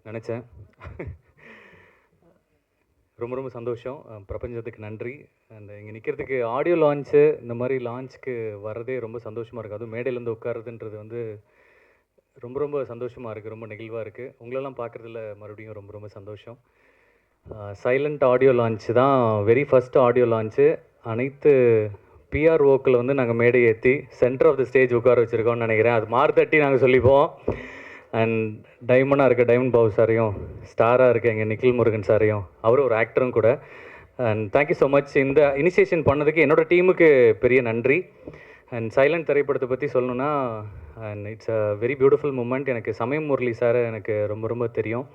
நினச்சேன். ரொம்ப ரொம்ப சந்தோஷம். பிரபஞ்சத்துக்கு நன்றி. அண்ட் இங்கே நிற்கிறதுக்கு ஆடியோ லான்ச்சு இந்த மாதிரி லான்ச்சுக்கு வர்றதே ரொம்ப சந்தோஷமாக இருக்குது. அதுவும் மேடையிலேருந்து உட்காருதுன்றது வந்து ரொம்ப ரொம்ப சந்தோஷமாக இருக்குது. ரொம்ப நெகிழ்வாக இருக்குது. உங்களெல்லாம் பார்க்குறதுல மறுபடியும் ரொம்ப ரொம்ப சந்தோஷம். சைலண்ட் ஆடியோ லான்ச்சு தான் வெரி ஃபஸ்ட் ஆடியோ லான்ச்சு. அனைத்து பிஆர்ஓக்களை வந்து நாங்கள் மேடை ஏற்றி சென்டர் ஆஃப் த ஸ்டேஜ் உட்கார வச்சுருக்கோம்னு நினைக்கிறேன். அது மார்த்தட்டி நாங்கள் சொல்லிப்போம். அண்ட் டைமண்டாக இருக்க டைமண்ட் பாபு சாரையும், ஸ்டாராக இருக்க எங்கள் நிக்கில் முருகன் சாரையும், அவரும் ஒரு ஆக்டரும் கூட. And thank you so much. இந்த இனிஷியேஷன் பண்ணதுக்கு என்னோடய டீமுக்கு பெரிய நன்றி. அண்ட் சைலண்ட் திரைப்படத்தை பற்றி சொல்லணுன்னா, and it's a very beautiful moment. எனக்கு சமயம் முரளி சார் எனக்கு ரொம்ப ரொம்ப தெரியும்.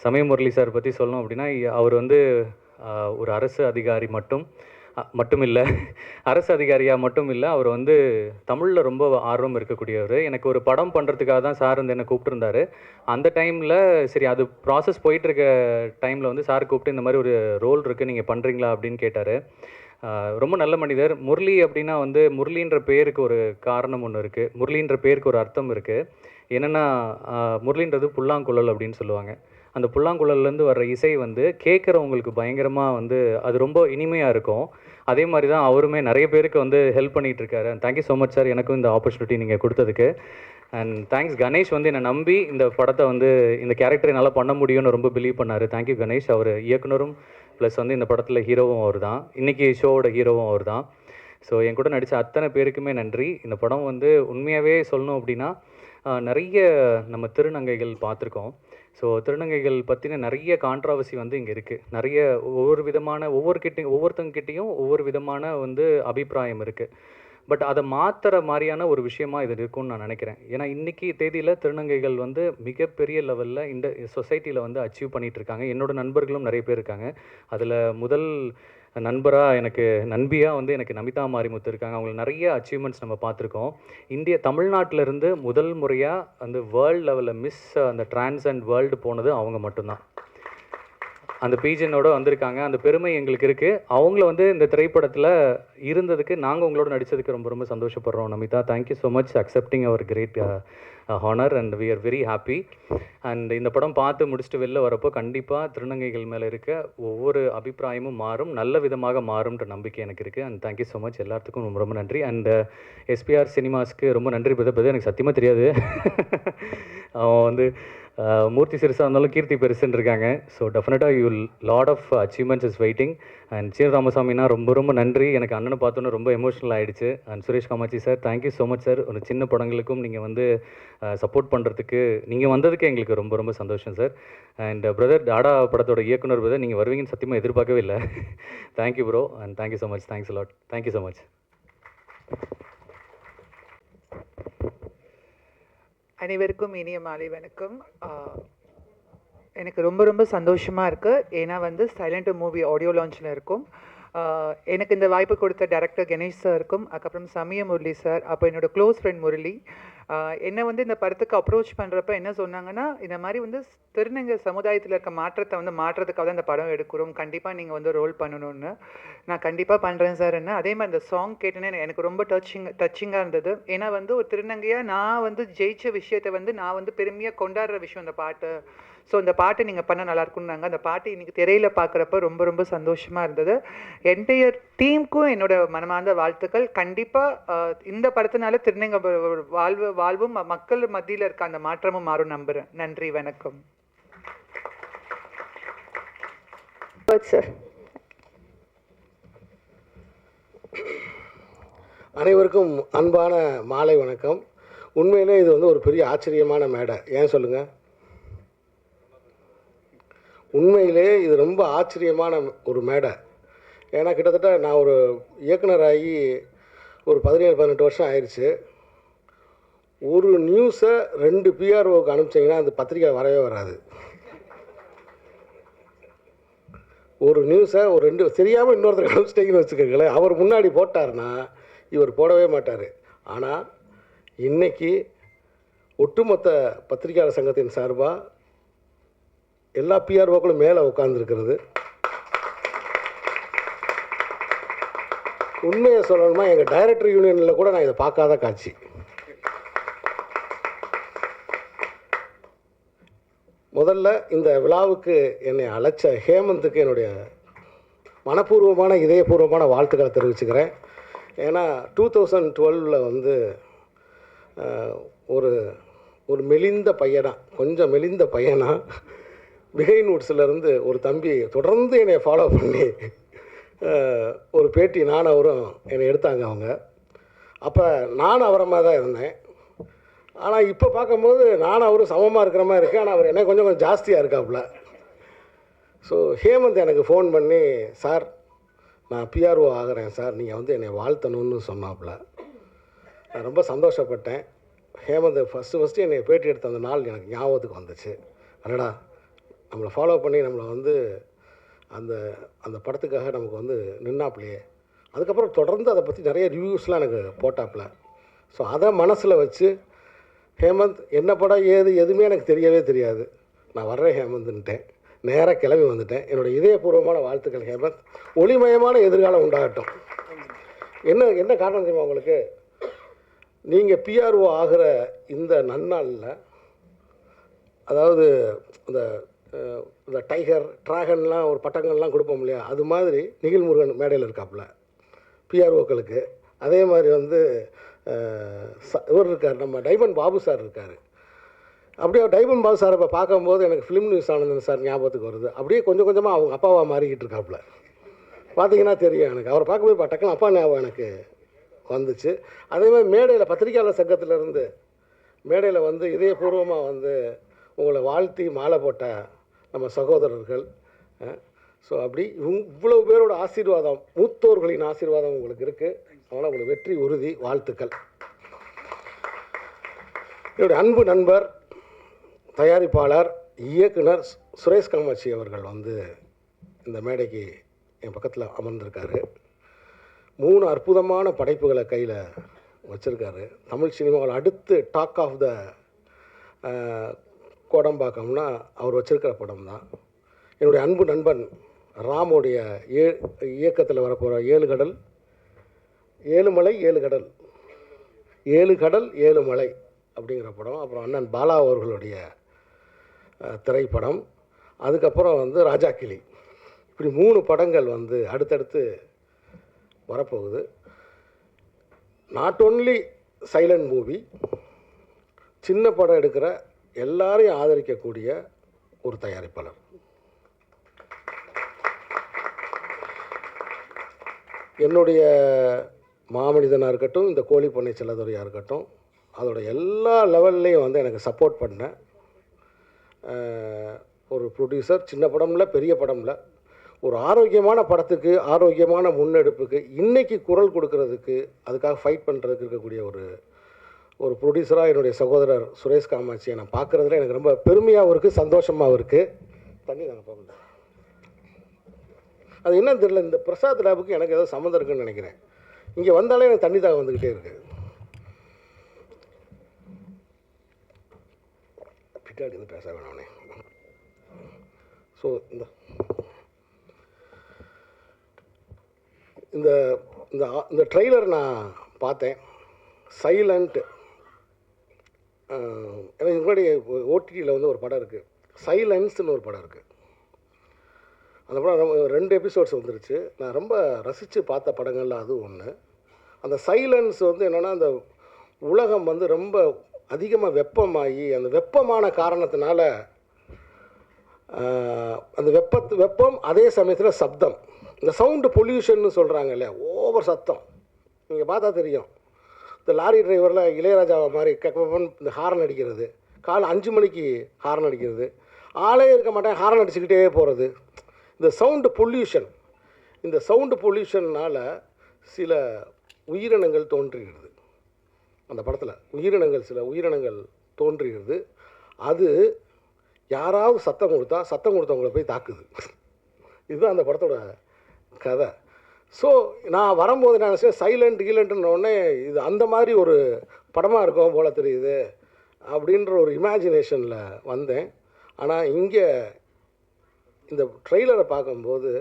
சமயம் முரளி சார் பற்றி சொல்லணும் அப்படின்னா, அவர் வந்து ஒரு அரசு அதிகாரி மட்டும் இல்லை, அரசு அதிகாரியாக மட்டும் இல்லை, அவர் வந்து தமிழில் ரொம்ப ஆர்வம் இருக்கக்கூடியவர். எனக்கு ஒரு படம் பண்ணுறதுக்காக தான் சார் வந்து என்னை கூப்பிட்டுருந்தாரு. அந்த டைமில் சரி அது ப்ராசஸ் போயிட்டுருக்க டைமில் வந்து சார் கூப்பிட்டு இந்த மாதிரி ஒரு ரோல் இருக்குது, நீங்கள் பண்ணுறீங்களா அப்படின்னு கேட்டார். ரொம்ப நல்ல மனிதர். முரளி அப்படின்னா வந்து முரளின்ற பேருக்கு ஒரு காரணம் ஒன்று இருக்குது. முரளின்ற பேருக்கு ஒரு அர்த்தம் இருக்குது. என்னென்னா முரளின்றது புல்லாங்குழல் அப்படின்னு சொல்லுவாங்க. அந்த புல்லாங்குழல்லேருந்து வர்ற இசை வந்து கேட்குறவங்களுக்கு பயங்கரமாக வந்து அது ரொம்ப இனிமையாக இருக்கும். அதே மாதிரி தான் அவருமே நிறைய பேருக்கு வந்து ஹெல்ப் பண்ணிகிட்ருக்காரு. And thank you so much sir, எனக்கும் இந்த ஆப்பர்ச்சுனிட்டி நீங்கள் கொடுத்ததுக்கு. அண்ட் தேங்க்ஸ் கணேஷ் வந்து என்னை நம்பி இந்த படத்தை வந்து இந்த கேரக்டரை என்னால் பண்ண முடியும்னு ரொம்ப பிலீவ் பண்ணார். தேங்க்யூ கணேஷ். அவர் இயக்குனரும் ப்ளஸ் வந்து இந்த படத்தில் ஹீரோவும் அவர் தான். இன்றைக்கி ஷோவோட ஹீரோவும் அவர் தான். ஸோ என் கூட நடித்த அத்தனை பேருக்குமே நன்றி. இந்த படம் வந்து உண்மையாகவே சொல்லணும் அப்படின்னா நிறைய நம்ம திருநங்கைகள் பார்த்துருக்கோம். ஸோ திருநங்கைகள் பற்றின நிறைய கான்ட்ராவர்சி வந்து இங்கே இருக்குது. நிறைய ஒவ்வொருத்தங்கிட்டையும் ஒவ்வொரு விதமான வந்து அபிப்பிராயம் இருக்குது. பட் அதை மாற்றுற மாதிரியான ஒரு விஷயமா இது இருக்கும்னு நான் நினைக்கிறேன். ஏன்னா இன்றைக்கி தேதியில் திருநங்கைகள் வந்து மிகப்பெரிய லெவலில் இந்த சொசைட்டியில் வந்து அச்சீவ் பண்ணிகிட்ருக்காங்க. என்னோடய நண்பர்களும் நிறைய பேர் இருக்காங்க. அதில் முதல் நண்பராக நண்பியாக வந்து எனக்கு நமிதா மாரிமுத்து இருக்காங்க. அவங்களுக்கு நிறைய அச்சீவ்மெண்ட்ஸ் நம்ம பார்த்துருக்கோம். தமிழ்நாட்டிலேருந்து முதல் முறையாக அந்த வேர்ல்டு லெவலில் மிஸ் அந்த ட்ரான்ஸ் அண்ட் வேர்ல்டு போனது அவங்க மட்டும்தான். அந்த பீஜனோட வந்திருக்காங்க. அந்த பெருமை எங்களுக்கு இருக்குது. அவங்கள வந்து இந்த திரைப்படத்தில் இருந்ததுக்கு நாங்கள் உங்களோட நடித்ததுக்கு ரொம்ப ரொம்ப சந்தோஷப்படுறோம். Namitha, thank you so much accepting our great honour and we are very happy. And இந்த படம் பார்த்து முடிச்சுட்டு வெளில வரப்போ கண்டிப்பாக திருநங்கைகள் மேலே இருக்க ஒவ்வொரு அபிப்பிராயமும் மாறும், நல்ல விதமாக மாறும்ன்ற நம்பிக்கை எனக்கு இருக்குது. அண்ட் தேங்க்யூ ஸோ மச் எல்லாத்துக்கும் ரொம்ப ரொம்ப நன்றி. அண்ட் எஸ்பிஆர் சினிமாஸ்க்கு ரொம்ப நன்றி. எனக்கு சத்தியமாக தெரியாது. அவன் வந்து மூர்த்தி சிறுசாக இருந்தாலும் கீர்த்தி பெருசுன்னு இருக்காங்க. ஸோ டெஃபினட்டாக you lot of achievements is waiting. And சீன ராமசாமினா ரொம்ப ரொம்ப நன்றி. எனக்கு அண்ணனை பார்த்தோன்னே ரொம்ப எமோஷனல் ஆகிடுச்சு. And Suresh Kamatchi sir, thank you so much sir. ஒரு சின்ன படங்களுக்கும் நீங்கள் வந்து சப்போர்ட் பண்ணுறதுக்கு நீங்கள் வந்ததுக்கு எங்களுக்கு ரொம்ப ரொம்ப சந்தோஷம் சார். அண்ட் பிரதர் டாடா படத்தோட இயக்குனர் பிரதர், நீங்கள் வருவீங்கன்னு சத்தியமாக எதிர்பார்க்கவே இல்லை. Thank you bro and thank you so much. Thanks lot. Thank you so much. அனைவருக்கும் இனிய மாலை வணக்கம். எனக்கு ரொம்ப ரொம்ப சந்தோஷமாக இருக்குது. ஏன்னா வந்து சைலண்ட் மூவி ஆடியோ லான்ச்சில் இருக்கும். எனக்கு இந்த வாய்ப்பு கொடுத்த டைரக்டர் கணேஷ் சாருக்கும், அதுக்கப்புறம் சமய முரளி சார், அப்போ என்னோடய க்ளோஸ் ஃப்ரெண்ட் முரளி என்னை வந்து இந்த படத்துக்கு அப்ரோச் பண்ணுறப்ப என்ன சொன்னாங்கன்னா, இந்த மாதிரி வந்து திருநங்கை சமுதாயத்தில் இருக்க மாற்றத்தை வந்து மாற்றுறதுக்காக தான் இந்த படம் எடுக்கிறோம், கண்டிப்பாக நீங்கள் வந்து ரோல் பண்ணணும்னு. நான் கண்டிப்பாக பண்ணுறேன் சார் என்ன. அதே மாதிரி இந்த சாங் கேட்டேன்னே எனக்கு ரொம்ப டச்சிங்காக இருந்தது. ஏன்னா வந்து ஒரு திருநங்கையாக நான் வந்து ஜெயிச்ச விஷயத்தை வந்து நான் வந்து பெருமையாக கொண்டாடுற விஷயம் இந்த பாட்டு. ஸோ இந்த பாட்டை நீங்கள் பண்ண நல்லாயிருக்குன்னாங்க. அந்த பாட்டு இன்றைக்கி திரையில் பார்க்குறப்ப ரொம்ப ரொம்ப சந்தோஷமாக இருந்தது. என்டையர் டீமுக்கும் என்னோட மனமார்ந்த வாழ்த்துக்கள். கண்டிப்பாக இந்த படத்தினால திருநங்கை வாழ்வும் மக்கள் மத்தியில் இருக்க அந்த மாற்றமும் மாறும் நம்புகிறேன். நன்றி, வணக்கம் சார். அனைவருக்கும் அன்பான மாலை வணக்கம். உண்மையிலே இது வந்து ஒரு பெரிய ஆச்சரியமான மேடை. ஏன் சொல்லுங்கள்? உண்மையிலே இது ரொம்ப ஆச்சரியமான ஒரு மேடை. ஏன்னா கிட்டத்தட்ட நான் ஒரு இயக்குனராகி ஒரு 17-18 வருஷம் ஆயிடுச்சு. ஒரு நியூஸை 2 பிஆர்ஓவுக்கு அனுப்பிச்சிங்கன்னா அந்த பத்திரிக்கை வரவே வராது. ஒரு நியூஸை ஒரு 2 தெரியாமல் இன்னொருத்தருக்கு அனுப்பிச்சிட்டிங்கன்னு வச்சுக்கோங்களேன், அவர் முன்னாடி போட்டார்னா இவர் போடவே மாட்டார். ஆனால் இன்றைக்கி ஒட்டுமொத்த பத்திரிகையாளர் சங்கத்தின் சார்பாக எல்லா பிஆர்ஓக்களும் மேலே உட்காந்துருக்கிறது. உண்மையை சொல்லணுமா, எங்கள் டைரக்டர் யூனியனில் கூட நான் இதை பார்க்காத காட்சி. முதல்ல இந்த விழாவுக்கு என்னை அழைச்ச ஹேமந்துக்கு என்னுடைய மனப்பூர்வமான இதயபூர்வமான வாழ்த்துக்களை தெரிவிச்சுக்கிறேன். ஏன்னா 2012 வந்து ஒரு ஒரு மெலிந்த பையனாக கொஞ்சம் மெலிந்த பையனாக பிஹைண்ட் வுட்ஸ்லேருந்து ஒரு தம்பி தொடர்ந்து என்னை ஃபாலோ பண்ணி ஒரு பேட்டி நான் அவரும் என்னை எடுத்தாங்க அவங்க. அப்போ நானும் அவரை மாதிரி தான் இருந்தேன். ஆனால் இப்போ பார்க்கும்போது நானும் அவரும் சமமாக இருக்கிற மாதிரி இருக்கேன். ஆனால் அவர் என்ன கொஞ்சம் கொஞ்சம் ஜாஸ்தியாக இருக்காப்புல. ஸோ ஹேமந்த் எனக்கு ஃபோன் பண்ணி, சார் நான் பிஆர்ஓ ஆகிறேன் சார், நீங்கள் வந்து என்னை வாழ்த்தணும்னு சொன்னாப்புல. நான் ரொம்ப சந்தோஷப்பட்டேன். ஹேமந்த் ஃபஸ்ட்டு என்னை பேட்டி எடுத்த அந்த நாள் எனக்கு ஞாபகத்துக்கு வந்துச்சு. அடடா, நம்மளை ஃபாலோ பண்ணி நம்மளை வந்து அந்த அந்த படத்துக்காக நமக்கு வந்து நின்னாப்புலையே. அதுக்கப்புறம் தொடர்ந்து அதை பற்றி நிறைய ரிவ்யூஸ்லாம் எனக்கு போட்டாப்புல. ஸோ அதை மனசில் வச்சு ஹேமந்த் என்ன படம் எதுவுமே எனக்கு தெரியவே தெரியாது, நான் வர்றேன் ஹேமந்த்ன்ட்டேன். நேராக கிளம்பி வந்துட்டேன். என்னோடய இதயபூர்வமான வாழ்த்துக்கள் ஹேமந்த். ஒளிமயமான எதிர்காலம் உண்டாகட்டும். என்ன காரணம் தெரியுமா உங்களுக்கு? நீங்கள் பிஆர்ஓ ஆகிற இந்த நன்னாளில், அதாவது இந்த டைகர் ட்ராகன்லாம் ஒரு பட்டங்கள்லாம் கொடுப்போம் இல்லையா, அது மாதிரி நிகில் முருகன் மேடையில் இருக்காப்புல பிஆர்ஓக்களுக்கு. அதே மாதிரி வந்து இவர் இருக்கார், நம்ம டைமண்ட் பாபு சார் இருக்கார். அப்படியே டைமண்ட் பாபு சார் இப்போ பார்க்கும்போது எனக்கு ஃபிலிம் நியூஸ் ஆனந்தன் சார் ஞாபகத்துக்கு வருது. அப்படியே கொஞ்சம் கொஞ்சமாக அவங்க அப்பாவாக மாறிக்கிட்டு இருக்காப்புல. பார்த்தீங்கன்னா தெரியும் எனக்கு. அவரை பார்க்கும்போது டக்குன்னு அப்பா ஞாபகம் எனக்கு வந்துச்சு. அதே மாதிரி மேடையில் பத்திரிகையாளர் சங்கத்திலேருந்து மேடையில் வந்து இதயபூர்வமாக வந்து உங்களை வாழ்த்தி மாலை போட்ட நம்ம சகோதரர்கள். ஸோ அப்படி இவ்வளவு பேரோட ஆசீர்வாதம், மூத்தோர்களின் ஆசீர்வாதம் உங்களுக்கு இருக்குது. அதனால் உங்களுக்கு வெற்றி உறுதி. வாழ்த்துக்கள். என்னுடைய அன்பு நண்பர், தயாரிப்பாளர், இயக்குனர் சுரேஷ் காமாட்சி அவர்கள் வந்து இந்த மேடைக்கு என் பக்கத்தில் அமர்ந்திருக்காரு. 3 அற்புதமான படைப்புகளை கையில் வச்சுருக்காரு. தமிழ் சினிமாவில் அடுத்து டாக் ஆஃப் த கோடம்பாக்கம்னா அவர் வச்சுருக்கிற படம் தான். என்னுடைய அன்பு நண்பன் ராமோடைய இயக்கத்தில் வரப்போகிற 7 கடல் 7 மலை 7 கடல் 7 கடல் 7 மலை அப்படிங்கிற படம். அப்புறம் அண்ணன் பாலா அவர்களுடைய திரைப்படம். அதுக்கப்புறம் வந்து ராஜா கிளி. இப்படி 3 படங்கள் வந்து அடுத்தடுத்து வரப்போகுது. நாட் ஓன்லி சைலண்ட் மூவி, சின்ன படம் எடுக்கிற எல்லாரையும் ஆதரிக்கக்கூடிய ஒரு தயாரிப்பாளர். என்னுடைய மாமனிதனாக இருக்கட்டும், இந்த கோழி பண்ணை செல்லதுறையாக இருக்கட்டும், அதோட எல்லா லெவல்லையும் வந்து எனக்கு சப்போர்ட் பண்ண ஒரு ப்ரொடியூசர். சின்ன படம்ல, பெரிய படம்ல, ஒரு ஆரோக்கியமான படத்துக்கு, ஆரோக்கியமான முன்னெடுப்புக்கு, இன்றைக்கி குரல் கொடுக்கறதுக்கு, அதுக்காக ஃபைட் பண்ணுறதுக்கு இருக்கக்கூடிய ஒரு ப்ரொடியூசராக என்னுடைய சகோதரர் சுரேஷ் காமாட்சியை நான் பார்க்குறதுல எனக்கு ரொம்ப பெருமையாகவும் இருக்குது, சந்தோஷமாகவும் இருக்குது. தண்ணி தானே போகணும். அது என்னன்னு தெரியல, இந்த பிரசாத் லேபுக்கு எனக்கு ஏதோ சம்மந்தம் இருக்குன்னு நினைக்கிறேன். இங்கே வந்தாலே எனக்கு தண்ணி தாக வந்துக்கிட்டே இருக்குது. பின்னாடி வந்து பேச வேணானே. ஸோ இந்த ட்ரெய்லர் நான் பார்த்தேன். சைலண்ட், எனக்கு முன்னாடி ஓடிடியில் வந்து ஒரு படம் இருக்குது, சைலன்ஸ்னு ஒரு படம் இருக்குது. அந்த படம் 2 எபிசோட்ஸ் வந்துருச்சு. நான் ரொம்ப ரசித்து பார்த்த படங்கள்ல அது ஒன்று. அந்த சைலன்ஸ் வந்து என்னென்னா, அந்த உலகம் வந்து ரொம்ப அதிகமாக வெப்பமாகி, அந்த வெப்பமான காரணத்தினால அந்த வெப்பம் அதே சமயத்தில் சப்தம், இந்த சவுண்டு பொல்யூஷன்னு சொல்கிறாங்க இல்லையா, ஓவர் சத்தம். நீங்கள் பார்த்தா தெரியும், இந்த லாரி டிரைவரில் இளையராஜாவை மாதிரி இந்த ஹாரன் அடிக்கிறது, காலை 5 மணிக்கு ஹாரன் அடிக்கிறது, ஆளே இருக்க மாட்டேன் ஹாரன் அடிச்சுக்கிட்டே போகிறது. இந்த சவுண்டு பொல்யூஷன், இந்த சவுண்டு பொல்யூஷன்னால் சில உயிரினங்கள் தோன்றுகிறது. அந்த படத்தில் சில உயிரினங்கள் தோன்றுகிறது. அது யாராவது சத்தம் கொடுத்தவங்கள போய் தாக்குது. இதுதான் அந்த படத்தோட கதை. ஸோ நான் வரும்போது நான் சைலண்ட்னோடனே இது அந்த மாதிரி ஒரு படமாக இருக்கும் போல் தெரியுது அப்படின்ற ஒரு இமேஜினேஷனில் வந்தேன். ஆனால் இங்கே இந்த ட்ரெய்லரை பார்க்கும்போது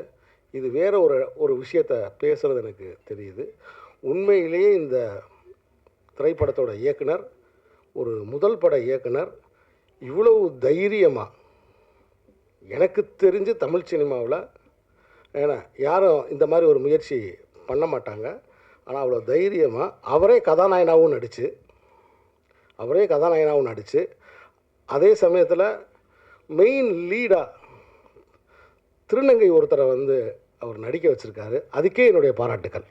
இது வேறு ஒரு விஷயத்தை பேசுகிறது எனக்கு தெரியுது. உண்மையிலேயே இந்த திரைப்படத்தோட இயக்குனர், ஒரு முதல் பட இயக்குனர், இவ்வளவு தைரியமாக எனக்கு தெரிஞ்சு தமிழ் சினிமாவில் ஏன்னா யாரும் இந்த மாதிரி ஒரு முயற்சி பண்ண மாட்டாங்க. ஆனால் அவ்வளோ தைரியமாக அவரே கதாநாயகனாகவும் நடித்து அதே சமயத்தில் மெயின் லீடாக திருநங்கை ஒருத்தரை வந்து அவர் நடிக்க வச்சுருக்காரு. அதுக்கே என்னுடைய பாராட்டுக்கள்.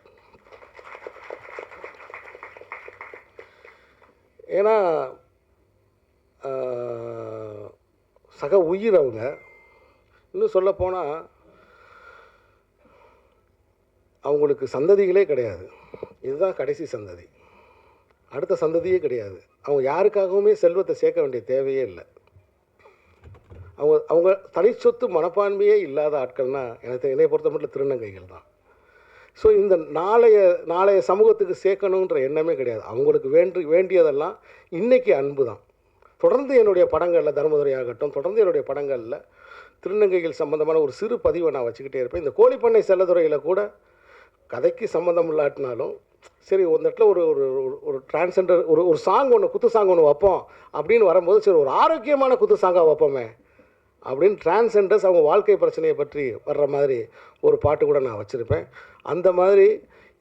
ஏன்னா சக உயிர் அவங்க. இன்னும் சொல்லப்போனால் அவங்களுக்கு சந்ததிகளே கிடையாது. இதுதான் கடைசி சந்ததி. அடுத்த சந்ததியே கிடையாது. அவங்க யாருக்காகவுமே செல்வத்தை சேர்க்க வேண்டிய தேவையே இல்லை. அவங்க தனிச்சொத்து மனப்பான்மையே இல்லாத ஆட்கள்னால் என்னை பொறுத்த மட்டும் திருநங்கைகள் தான். ஸோ இந்த நாளைய சமூகத்துக்கு சேர்க்கணுன்ற எண்ணமே கிடையாது. அவங்களுக்கு வேண்டியதெல்லாம் இன்றைக்கி அன்பு தான். தொடர்ந்து என்னுடைய படங்களில் தர்மதுரை ஆகட்டும், தொடர்ந்து என்னுடைய படங்களில் திருநங்கைகள் சம்மந்தமான ஒரு சிறு பதிவை நான் வச்சுக்கிட்டே இருப்பேன். இந்த கோழிப்பண்ணை செல்லதுறையில் கூட கதைக்கு சம்மந்தம் இல்லாட்டினாலும் சரி, ஒரு இடத்துல ஒரு டிரான்ஸெண்டர் ஒரு சாங் ஒன்று, குத்து சாங் ஒன்று வைப்போம் அப்படின்னு வரும்போது, சரி ஒரு ஆரோக்கியமான குத்து சாங்காக வைப்போமே அப்படின்னு டிரான்ஸெண்டர்ஸ் அவங்க வாழ்க்கை பிரச்சனையை பற்றி வர்ற மாதிரி ஒரு பாட்டு கூட நான் வச்சுருப்பேன். அந்த மாதிரி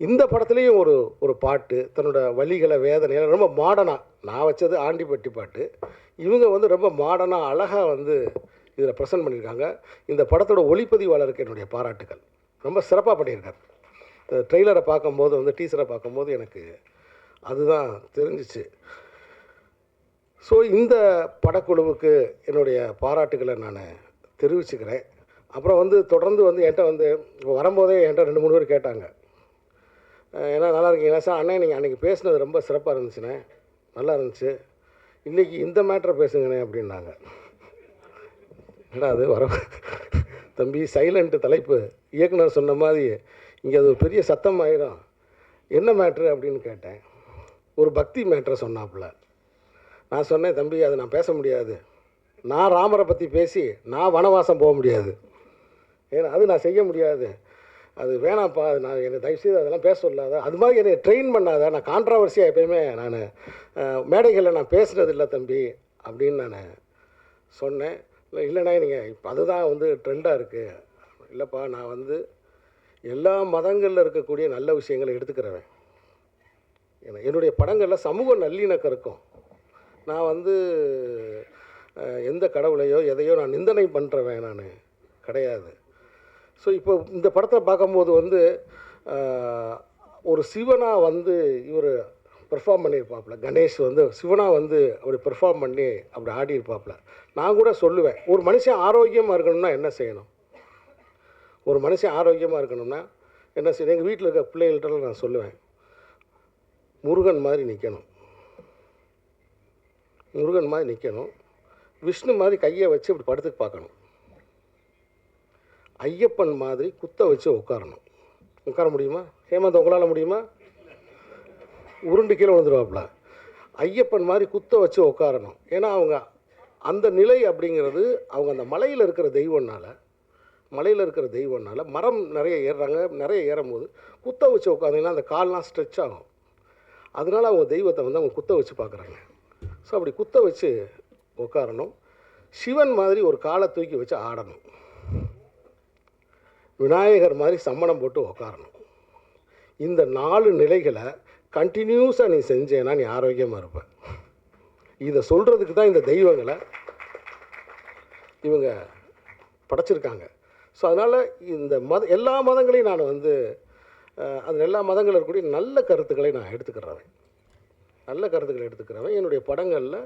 இந்த படத்துலேயும் ஒரு பாட்டு தன்னோட வலிகளை வேதனைகளை ரொம்ப மாடர்னாக, நான் வச்சது ஆண்டிப்பட்டி பாட்டு, இவங்க வந்து ரொம்ப மாடர்னாக அழகாக வந்து இதில் ப்ரெசென்ட் பண்ணியிருக்காங்க. இந்த படத்தோட ஒளிப்பதிவாளருக்கு என்னுடைய பாராட்டுக்கள். ரொம்ப சிறப்பாக பண்ணியிருக்கார். ட்ரெய்லரை பார்க்கும்போது வந்து டீசரை பார்க்கும்போது எனக்கு அதுதான் தெரிஞ்சிச்சு. ஸோ இந்த படக்குழுவுக்கு என்னுடைய பாராட்டுகளை நான் தெரிவிச்சுக்கிறேன். அப்புறம் வந்து தொடர்ந்து வந்து என்கிட்ட வந்து வரும்போதே என்கிட்ட 2-3 பேர் கேட்டாங்க, ஏன்னா நல்லா இருக்கீங்களா சார், அண்ணே நீங்கள் அன்றைக்கி பேசுனது ரொம்ப சிறப்பாக இருந்துச்சுண்ணே, நல்லா இருந்துச்சு, இன்றைக்கி இந்த மேட்ரை பேசுங்கண்ணே அப்படின்னாங்க. ஏன்னா அது தம்பி சைலண்ட்டு தலைப்பு, இயக்குனர் சொன்ன மாதிரி இங்கே அது ஒரு பெரிய சத்தம் ஆயிரும், என்ன மேட்ரு அப்படின்னு கேட்டேன். ஒரு பக்தி மேட்ரை சொன்னாப்புல. நான் சொன்னேன், தம்பி அதை நான் பேச முடியாது, நான் ராமரை பற்றி பேசி நான் வனவாசம் போக முடியாது, ஏன்னா அது நான் செய்ய முடியாது, அது வேணாம்ப்பா, நான் என்னை தயவுசெய்து அதெல்லாம் பேச சொல்லாத, அது மாதிரி என்னை ட்ரெயின் பண்ணாத, நான் கான்ட்ராவர்சியாக எப்போயுமே நான் மேடைகளில் நான் பேசுகிறது இல்லை தம்பி அப்படின்னு நான் சொன்னேன். இல்லைண்ணா நீங்கள் இப்போ அதுதான் வந்து ட்ரெண்டாக இருக்குது. இல்லைப்பா, நான் வந்து எல்லா மதங்களில் இருக்கக்கூடிய நல்ல விஷயங்களை எடுத்துக்கிறவன். என்னுடைய படங்களில் சமூக நல்லிணக்கம் இருக்கும். நான் வந்து எந்த கடவுளையோ எதையோ நான் நிந்தனை பண்ணுறவன் நான் கிடையாது. ஸோ இப்போ இந்த படத்தை பார்க்கும்போது வந்து ஒரு சிவனாக வந்து இவர் பெர்ஃபார்ம் பண்ணியிருப்பாப்புல, கணேஷ் வந்து சிவனாக வந்து அப்படி பெர்ஃபார்ம் பண்ணி அப்படி ஆடியிருப்பாப்புல. நான் கூட சொல்லுவேன், ஒரு மனுஷன் ஆரோக்கியமாக இருக்கணும்னா என்ன செய்யணும், ஒரு மனுஷன் ஆரோக்கியமாக இருக்கணும்னா என்ன செய்யணும். எங்கள் வீட்டில் இருக்க பிள்ளைகள்கிட்ட நான் சொல்லுவேன், முருகன் மாதிரி நிற்கணும், முருகன் மாதிரி நிற்கணும், விஷ்ணு மாதிரி கையை வச்சு இப்படி படுத்துக்கு பார்க்கணும், ஐயப்பன் மாதிரி குத்த வச்சு உட்காரணும். உட்கார முடியுமா ஹேமந்த், உங்களால் முடியுமா? உருண்டு கீழே விழுந்துருவாப்புல. ஐயப்பன் மாதிரி குத்த வச்சு உட்காரணும். ஏன்னா அவங்க அந்த நிலை அப்படிங்கிறது, அவங்க அந்த மலையில் இருக்கிற தெய்வம்னால மரம் நிறைய ஏறுறாங்க, நிறைய ஏறும்போது குத்த வச்சு உட்காந்திங்கன்னா அந்த கால்லாம் ஸ்ட்ரெச் ஆகும். அதனால அவங்க தெய்வத்தை வந்து அவங்க குத்த வச்சு பார்க்குறாங்க. ஸோ அப்படி குத்த வச்சு உட்காரணும். சிவன் மாதிரி ஒரு காலை தூக்கி வச்சு ஆடணும். விநாயகர் மாதிரி சம்மணம் போட்டு உட்காரணும். இந்த 4 நிலைகளை கண்டினியூஸாக நீ செஞ்சேன்னா நீ ஆரோக்கியமாக இருப்ப. இதை சொல்கிறதுக்கு தான் இந்த தெய்வங்களை இவங்க படைச்சிருக்காங்க. ஸோ அதனால் இந்த எல்லா மதங்களையும் நான் வந்து அந்த எல்லா மதங்களில் இருக்கக்கூடிய நல்ல கருத்துக்களை நான் எடுத்துக்கிறேன். என்னுடைய படங்களில்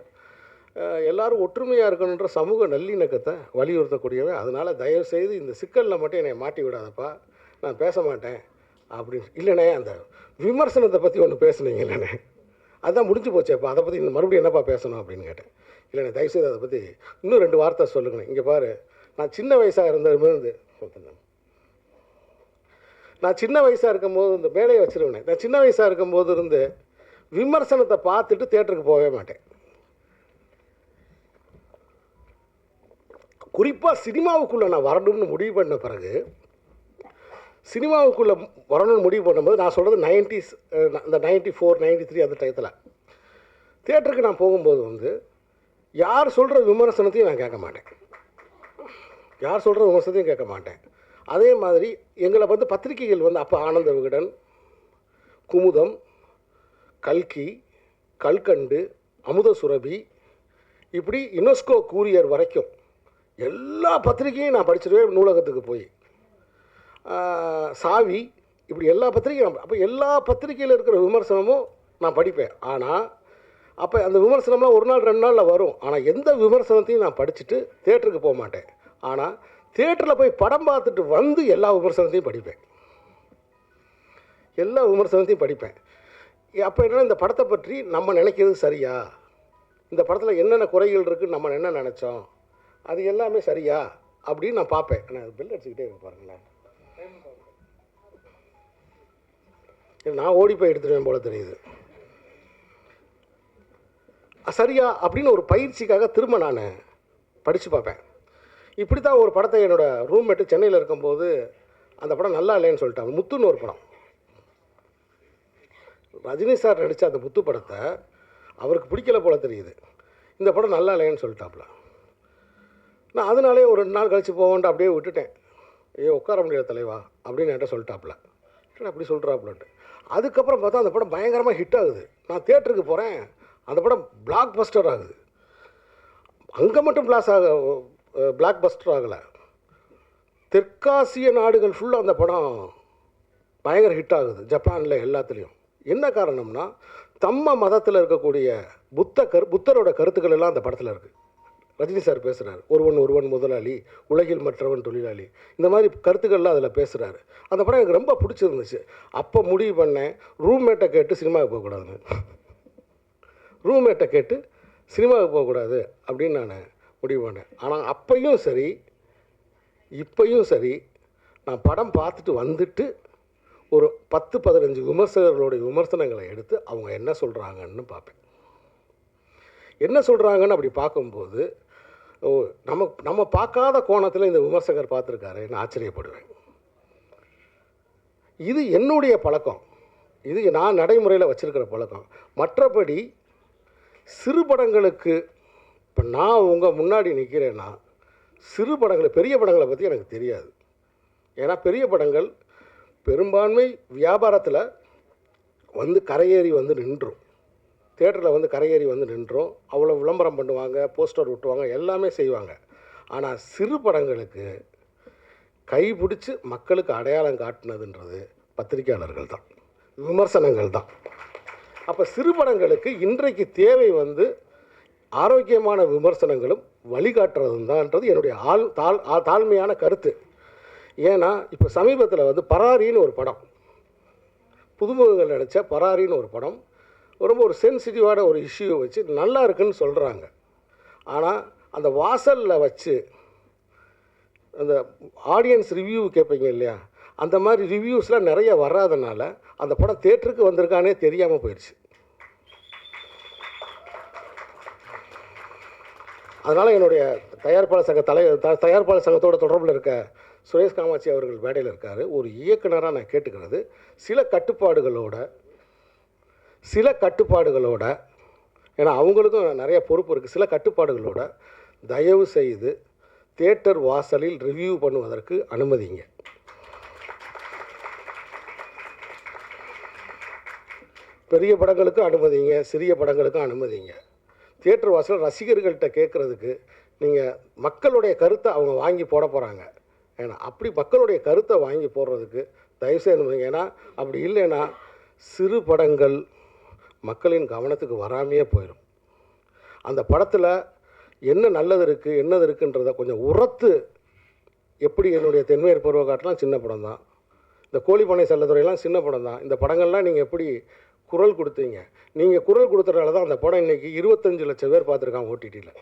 எல்லோரும் ஒற்றுமையாக இருக்கணுன்ற சமூக நல்லிணக்கத்தை வலியுறுத்தக்கூடியவன். அதனால் தயவுசெய்து இந்த சிக்கலில் மட்டும் என்னை மாட்டி விடாதப்பா, நான் பேச மாட்டேன் அப்படின்னு. இல்லைண்ணே, அந்த விமர்சனத்தை பற்றி ஒன்று பேசுனீங்க இல்லைண்ணே, அதுதான் முடிஞ்சு போச்சேப்பா, அதை பற்றி மறுபடியும் என்னப்பா பேசணும் அப்படின்னு கேட்டேன். இல்லைண்ணே, தயவுசெய்து அதை பற்றி இன்னும் 2 வார்த்தை சொல்லுங்கண்ணே. இங்கே பாரு, நான் சின்ன வயசாக இருக்கும்போது இந்த மேடையை வச்சுருவேன். நான் சின்ன வயசாக இருக்கும்போது இருந்து விமர்சனத்தை பார்த்துட்டு தேட்டருக்கு போகவே மாட்டேன். குறிப்பாக சினிமாவுக்குள்ளே நான் வரணும்னு முடிவு பண்ண பிறகு, சினிமாவுக்குள்ளே வரணும்னு முடிவு பண்ணும்போது, நான் சொல்கிறது 90s, இந்த 94, 93 அந்த டயத்தில் தேட்டருக்கு நான் போகும்போது வந்து யார் சொல்கிற விமர்சனத்தையும் நான் கேட்க மாட்டேன். யார் சொல்கிற விமர்சனத்தையும் கேட்க மாட்டேன். அதே மாதிரி எங்களை வந்து பத்திரிகைகள் வந்து அப்போ ஆனந்த விகடன், குமுதம், கல்கி, கல்கண்டு, அமுத சுரபி, இப்படி யுனெஸ்கோ கூரியர் வரைக்கும் எல்லா பத்திரிகையும் நான் படிச்சிருவேன் நூலகத்துக்கு போய். சாவி, இப்படி எல்லா பத்திரிகையும். அப்போ எல்லா பத்திரிகையில் இருக்கிற விமர்சனமும் நான் படிப்பேன். ஆனால் அப்போ அந்த விமர்சனம்லாம் ஒரு நாள் 2 நாளில் வரும். ஆனால் எந்த விமர்சனத்தையும் நான் படிச்சுட்டு தேட்டருக்கு போக மாட்டேன். ஆனால் தேட்டரில் போய் படம் பார்த்துட்டு வந்து எல்லா விமர்சனத்தையும் படிப்பேன். எல்லா விமர்சனத்தையும் படிப்பேன். அப்போ என்னென்னா, இந்த படத்தை பற்றி நம்ம நினைக்கிறது சரியா, இந்த படத்தில் என்னென்ன குறைகள் இருக்குதுன்னு நம்ம என்ன நினச்சோம், அது எல்லாமே சரியா அப்படின்னு நான் பார்ப்பேன். நான் பெல் அடிச்சுக்கிட்டே இருக்க பாருங்களேன். நான் ஓடி போய் எடுத்துடுவேன் போல தெரியுது. சரியா அப்படின்னு ஒரு பயிற்சிக்காக திரும்ப நான் படித்து பார்ப்பேன். இப்படி தான் ஒரு படத்தை என்னோடய ரூம்மேட்டு சென்னையில் இருக்கும்போது அந்த படம் நல்லா இல்லைன்னு சொல்லிட்டாங்க. முத்துன்னு ஒரு படம், ரஜினி சார் நடித்த அந்த முத்து படத்தை அவருக்கு பிடிக்கல போல தெரியுது. இந்த படம் நல்லா இல்லைன்னு சொல்லிட்டாப்புல. நான் அதனாலே ஒரு 2 நாள் கழித்து போவோன்ட்டு அப்படியே விட்டுட்டேன். உட்கார முடியாத தலைவா அப்படின்னு என்கிட்ட சொல்லிட்டாப்புல. அப்படி சொல்கிறாப்புலன்ட்டு. அதுக்கப்புறம் பார்த்தா அந்த படம் பயங்கரமாக ஹிட் ஆகுது. நான் தேட்டருக்கு போகிறேன், அந்த படம் பிளாக் பஸ்டர் ஆகுது. அங்கே மட்டும் பிளாக் பஸ்டர் ஆகலை, தெற்காசிய நாடுகள் ஃபுல்லாக அந்த படம் பயங்கர ஹிட் ஆகுது, ஜப்பானில் எல்லாத்துலேயும். என்ன காரணம்னா, தம்ம மதத்தில் இருக்கக்கூடிய புத்தரோட கருத்துக்கள் எல்லாம் அந்த படத்தில் இருக்குது. ரஜினி சார் பேசுகிறார், ஒருவன் முதலாளி, உலகில் மற்றவன் தொழிலாளி, இந்த மாதிரி கருத்துக்கள்லாம் அதில் பேசுகிறாரு. அந்த படம் எனக்கு ரொம்ப பிடிச்சிருந்துச்சு. அப்போ முடிவு பண்ணேன், ரூம்மேட்டை கேட்டு சினிமாவுக்கு போகக்கூடாதுன்னு. ரூம்மேட்டை கேட்டு சினிமாவுக்கு போகக்கூடாது அப்படின்னு நான் முடிவு பண்ணேன். ஆனால் அப்பையும் சரி இப்பையும் சரி, நான் படம் பார்த்துட்டு வந்துட்டு ஒரு 10-15 விமர்சகர்களுடைய விமர்சனங்களை எடுத்து அவங்க என்ன சொல்கிறாங்கன்னு பார்ப்பேன். என்ன சொல்கிறாங்கன்னு அப்படி பார்க்கும்போது, நம்ம பார்க்காத கோணத்தில் இந்த விமர்சகர் பார்த்துருக்காருன்னு ஆச்சரியப்படுவேன். இது என்னுடைய பழக்கம், இது நான் நடைமுறையில் வச்சுருக்கிற பழக்கம். மற்றபடி சிறு படங்களுக்கு இப்போ நான் உங்கள் முன்னாடி நிற்கிறேன்னா, சிறு படங்களை, பெரிய படங்களை பற்றி எனக்கு தெரியாது. ஏன்னா பெரிய படங்கள் பெரும்பான்மை வியாபாரத்தில் வந்து கரையேறி வந்து நின்றும், தேட்டரில் வந்து கரையேறி வந்து நின்றோம். அவ்வளோ விளம்பரம் பண்ணுவாங்க, போஸ்டர் விட்டுவாங்க, எல்லாமே செய்வாங்க. ஆனால் சிறு படங்களுக்கு கைப்பிடிச்சு மக்களுக்கு அடையாளம் காட்டினதுன்றது பத்திரிகையாளர்கள் தான், விமர்சனங்கள் தான். அப்போ சிறு படங்களுக்கு இன்றைக்கு தேவை வந்து ஆரோக்கியமான விமர்சனங்களும் வழிகாட்டுறதும் தான்ன்றது என்னுடைய தாழ்மையான கருத்து. ஏன்னா இப்போ சமீபத்தில் வந்து பராரின்னு ஒரு படம், புதுமுகங்கள் நடித்த பராரின்னு ஒரு படம், ரொம்ப ஒரு சென்சிட்டிவான ஒரு இஷ்யூவை வச்சு நல்லா இருக்குன்னு சொல்கிறாங்க. ஆனால் அந்த வாசலில் வச்சு அந்த ஆடியன்ஸ் ரிவ்யூ கேட்பீங்க இல்லையா, அந்த மாதிரி ரிவ்யூஸ்லாம் நிறைய வராதனால அந்த படம் தேட்டருக்கு வந்திருக்கானே தெரியாமல் போயிடுச்சு. அதனால் என்னுடைய தயாரிப்பாளர் சங்கத்தோட தொடர்பில் இருக்க சுரேஷ் காமாட்சி அவர்கள் மேடையில் இருக்கார். ஒரு இயக்குனராக நான் கேட்டுக்கிறது, சில கட்டுப்பாடுகளோட, ஏன்னா அவங்களுக்கும் நிறைய பொறுப்பு இருக்குது, சில கட்டுப்பாடுகளோட தயவு செய்து தியேட்டர் வாசலில் ரிவ்யூ பண்ணுவதற்கு அனுமதிங்க. பெரிய படங்களுக்கும் அனுமதிங்க, சிறிய படங்களுக்கும் அனுமதிங்க. தியேட்டர் வாசல் ரசிகர்கள்ட்ட கேட்குறதுக்கு நீங்கள் மக்களுடைய கருத்தை அவங்க வாங்கி போட போகிறாங்க. ஏன்னா அப்படி மக்களுடைய கருத்தை வாங்கி போடுறதுக்கு தயவுசெய்து அனுமதிங்க. ஏன்னா அப்படி இல்லைன்னா சிறு படங்கள் மக்களின் கவனத்துக்கு வராமையே போயிடும். அந்த படத்தில் என்ன நல்லது இருக்குது என்னது இருக்குன்றதை கொஞ்சம் உரத்து, எப்படி என்னுடைய தென்மையர் பருவ காட்டெலாம் சின்ன படம் தான், இந்த கோழிப்பனை செல்லத்துறையெல்லாம் சின்ன படம் தான். இந்த படங்கள்லாம் நீங்கள் எப்படி குரல் கொடுத்தீங்க, நீங்கள் குரல் கொடுத்தனால தான் அந்த படம் இன்றைக்கி 25 லட்சம் பேர் பார்த்துருக்காங்க ஓடிடியில்.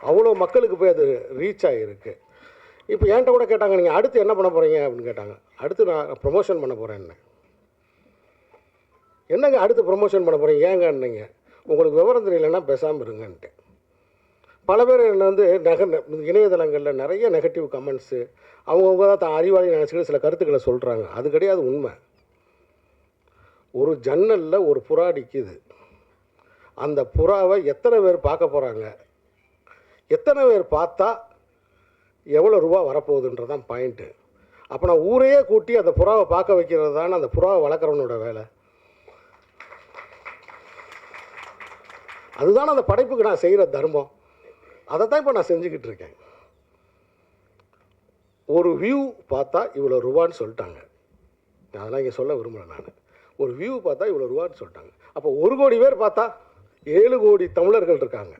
அவ்வளோ மக்களுக்கு போய் அது ரீச் ஆகிருக்கு. இப்போ என்கிட்ட கூட கேட்டாங்க, நீங்கள் அடுத்து என்ன பண்ண போகிறீங்க அப்படின்னு கேட்டாங்க. அடுத்து நான் ப்ரொமோஷன் பண்ண போகிறேன்னு. என்னங்க அடுத்து ப்ரொமோஷன் பண்ண போகிறீங்க ஏங்கன்னீங்க, உங்களுக்கு விவரம் தெரியலைன்னா பேசாமல் இருங்கன்ட்டு. பல பேர் என்னை வந்து இணையதளங்களில் நிறைய நெகட்டிவ் கமெண்ட்ஸு, அவங்கவுங்க தான் அறிவாளி நினச்சிக்கிட்டு சில கருத்துக்களை சொல்கிறாங்க. அது கிடையாது உண்மை. ஒரு ஜன்னலில் ஒரு புறா நிற்கிது, அந்த புறாவை எத்தனை பேர் பார்க்க போகிறாங்க, எத்தனை பேர் பார்த்தா எவ்வளோ ரூபா வரப்போகுதுன்றதான் பாயிண்ட்டு. அப்போ நான் ஊரையே கூட்டி அந்த புறாவை பார்க்க வைக்கிறது தானே அந்த புறாவை வளர்க்குறவனோட வேலை. அதுதானே அந்த படைப்புக்கு நான் செய்கிற தர்மம். அதை தான் இப்போ நான் செஞ்சுக்கிட்டு இருக்கேன். ஒரு வியூ பார்த்தா இவ்வளோ ரூபான்னு சொல்லிட்டாங்க. அதெல்லாம் இங்கே சொல்ல விரும்பலை நான். ஒரு வியூ பார்த்தா இவ்வளோ ரூபான்னு சொல்லிட்டாங்க. அப்போ 1 கோடி பேர் பார்த்தா 7 கோடி தமிழர்கள் இருக்காங்க.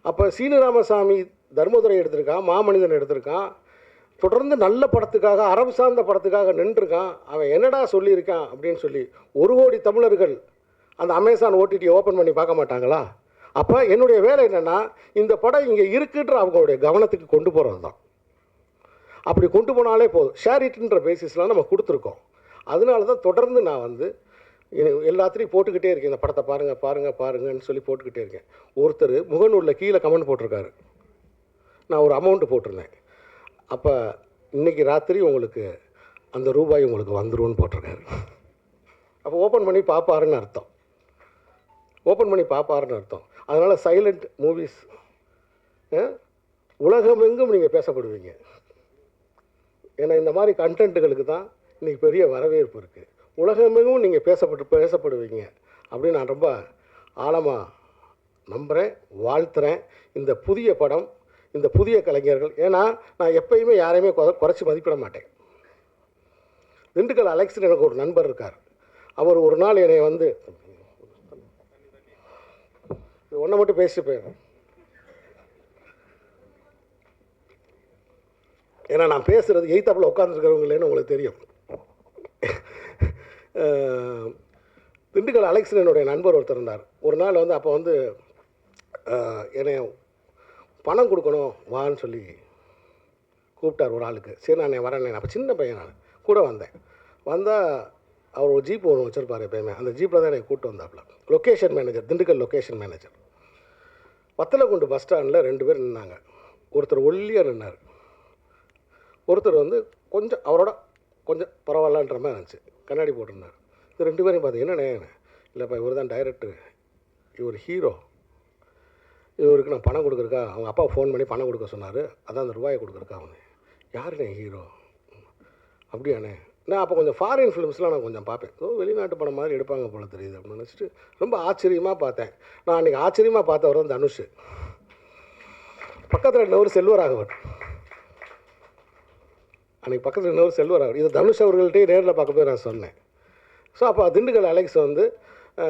அப்போ சீனு ராமசாமி தர்மதுரை எடுத்திருக்கான், மாமனிதன் எடுத்திருக்கான், தொடர்ந்து நல்ல படத்துக்காக அறம் சார்ந்த படத்துக்காக நின்றுருக்கான். அவன் என்னடா சொல்லியிருக்கான் அப்படின்னு சொல்லி 1 கோடி தமிழர்கள் அந்த அமேசான் ஓடிடியை ஓப்பன் பண்ணி பார்க்க மாட்டாங்களா? அப்போ என்னுடைய வேலை என்னென்னா இந்த படம் இங்கே இருக்குன்ற அவங்களுடைய கவனத்துக்கு கொண்டு போகிறது தான். அப்படி கொண்டு போனாலே போதும். ஷேர் இட்ன்ற பேசிஸ்லாம் நம்ம கொடுத்துருக்கோம். அதனால தான் தொடர்ந்து நான் வந்து எல்லாத்துலேயும் போட்டுக்கிட்டே இருக்கேன். இந்த படத்தை பாருங்கள் பாருங்கள் பாருங்கன்னு சொல்லி போட்டுக்கிட்டே இருக்கேன். ஒருத்தர் முகநூலில் கீழே கமெண்ட் போட்டிருக்காரு. நான் ஒரு அமௌண்ட்டு போட்டிருந்தேன். அப்போ இன்றைக்கி ராத்திரி உங்களுக்கு அந்த ரூபாய் உங்களுக்கு வந்துரும்னு போட்டிருக்காரு. அப்போ ஓப்பன் பண்ணி பார்ப்பாருன்னு அர்த்தம். ஓப்பன் பண்ணி பார்ப்பாருன்னு அர்த்தம். அதனால் சைலண்ட் மூவிஸ் உலகமெங்கும் நீங்கள் பேசப்படுவீங்க. ஏன்னா இந்த மாதிரி கண்டென்ட்டுகளுக்கு தான் இன்றைக்கி பெரிய வரவேற்பு இருக்குது. உலகமெங்கும் நீங்கள் பேசப்படுவீங்க அப்படின்னு நான் ரொம்ப ஆழமாக நம்புகிறேன், வாழ்த்துறேன். இந்த புதிய படம், இந்த புதிய கலைஞர்கள், ஏன்னா நான் எப்பயுமே யாரையுமே குறைச்சி மதிப்பிட மாட்டேன். திண்டுக்கல் அலெக்ஸ்னு எனக்கு ஒரு நண்பர் இருக்கார். அவர் ஒரு நாள் என்னை வந்து ஒன்றை மட்டும் பேசிட்டு போயிடுறேன். ஏன்னா நான் பேசுகிறது எய்த்தாப்பில் உட்காந்துருக்கிறவங்களேன்னு உங்களுக்கு தெரியும். திண்டுக்கல் அலெக்ஸ்னு என்னுடைய நண்பர் ஒருத்தர் இருந்தார். ஒரு நாள் வந்து அப்போ வந்து என்னை பணம் கொடுக்கணும் வான்னு சொல்லி கூப்பிட்டார் ஒரு ஆளுக்கு. சரி நான் வரேன். அப்போ சின்ன பையன் நான் கூட வந்தேன். வந்தால் அவர் ஒரு ஜீப் ஒன்று வச்சுருப்பார் எப்பயுமே. அந்த ஜீப்பில் தான் எனக்கு கூப்பிட்டு வந்தாப்புல. Location manager, Dindigul location manager. Vathalagundu bus ஸ்டாண்டில் 2 பேர் நின்னாங்க. ஒருத்தர் ஒல்லியாக நின்னார், ஒருத்தர் வந்து கொஞ்சம் அவரோட கொஞ்சம் பரவாயில்லன்ற மாதிரி இருந்துச்சு, கண்ணாடி போட்டிருந்தார். இது 2 பேரையும் பார்த்து என்னண்ணே, இல்லைப்பா இவர் தான் டைரக்டர், இவர் ஹீரோ, இவருக்கு நான் பணம் கொடுக்குறக்கா அவங்க அப்பா ஃபோன் பண்ணி பணம் கொடுக்க சொன்னார், அதான் அந்த ரூபாயை கொடுக்குறக்கா. அவனு யாருண்ணே ஹீரோ? அப்படியாண்ணே. நான் அப்போ கொஞ்சம் ஃபாரின் ஃபிலிம்ஸ்லாம் நான் கொஞ்சம் பார்ப்பேன். வெளிநாட்டு படம் மாதிரி எடுப்பாங்க போல தெரியுது அப்படின்னு நினச்சிட்டு ரொம்ப ஆச்சரியமாக பார்த்தேன். நான் அன்றைக்கி ஆச்சரியமாக பார்த்தவர் தான் தனுஷ். பக்கத்தில் இன்னொரு செல்வராகவர், அன்றைக்கி பக்கத்தில் இன்னொரு செல்வராகவர். இது தனுஷ் அவர்கள்ட்டே நேரில் பார்க்க போய் நான் சொன்னேன். ஸோ அப்போ திண்டுக்கல் அலெக்ஸ் வந்து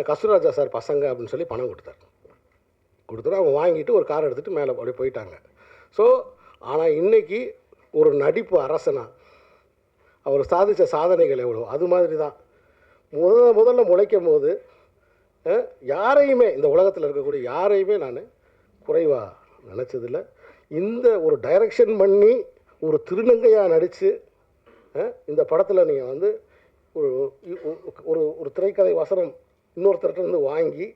கஸ்தூராஜா சார் பசங்க அப்படின்னு சொல்லி பணம் கொடுத்துட்டு அவங்க வாங்கிட்டு ஒரு கார் எடுத்துகிட்டு மேலே அப்படியே போயிட்டாங்க. ஸோ ஆனால் இன்றைக்கி ஒரு நடிப்பு அரசனா அவர் சாதித்த சாதனைகள் எவ்வளோ, அது மாதிரி தான் முதல்ல முளைக்கும் போது யாரையுமே இந்த உலகத்தில் இருக்கக்கூடிய யாரையுமே நான் குறைவாக நினச்சதில்லை. இந்த ஒரு டைரக்ஷன் பண்ணி ஒரு திருநங்கையாக நடித்து இந்த படத்தில் நீங்கள் வந்து ஒரு ஒரு திரைக்கதை வசனம் இன்னொருத்தர்கிட்ட வாங்கி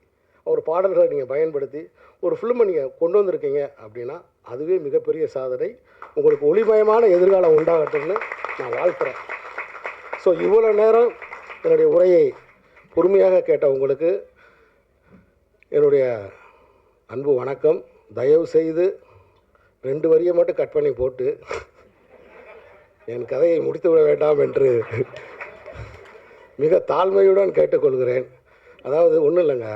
அவர் பாடல்களை நீங்கள் பயன்படுத்தி ஒரு ஃபிலிமை நீங்கள் கொண்டு வந்திருக்கீங்க அப்படின்னா அதுவே மிகப்பெரிய சாதனை. உங்களுக்கு ஒளிமயமான எதிர்காலம் உண்டாகட்டும்னு நான் வாழ்த்துறேன். ஸோ இவ்வளோ நேரம் என்னுடைய உரையை பொறுமையாக கேட்ட உங்களுக்கு என்னுடைய அன்பு வணக்கம். தயவு செய்து 2 வரியை மட்டும் கட் பண்ணி போட்டு என் கதையை முடித்து விட வேண்டாம் என்று மிக தாழ்மையுடன் கேட்டுக்கொள்கிறேன். அதாவது ஒன்றும் இல்லைங்க,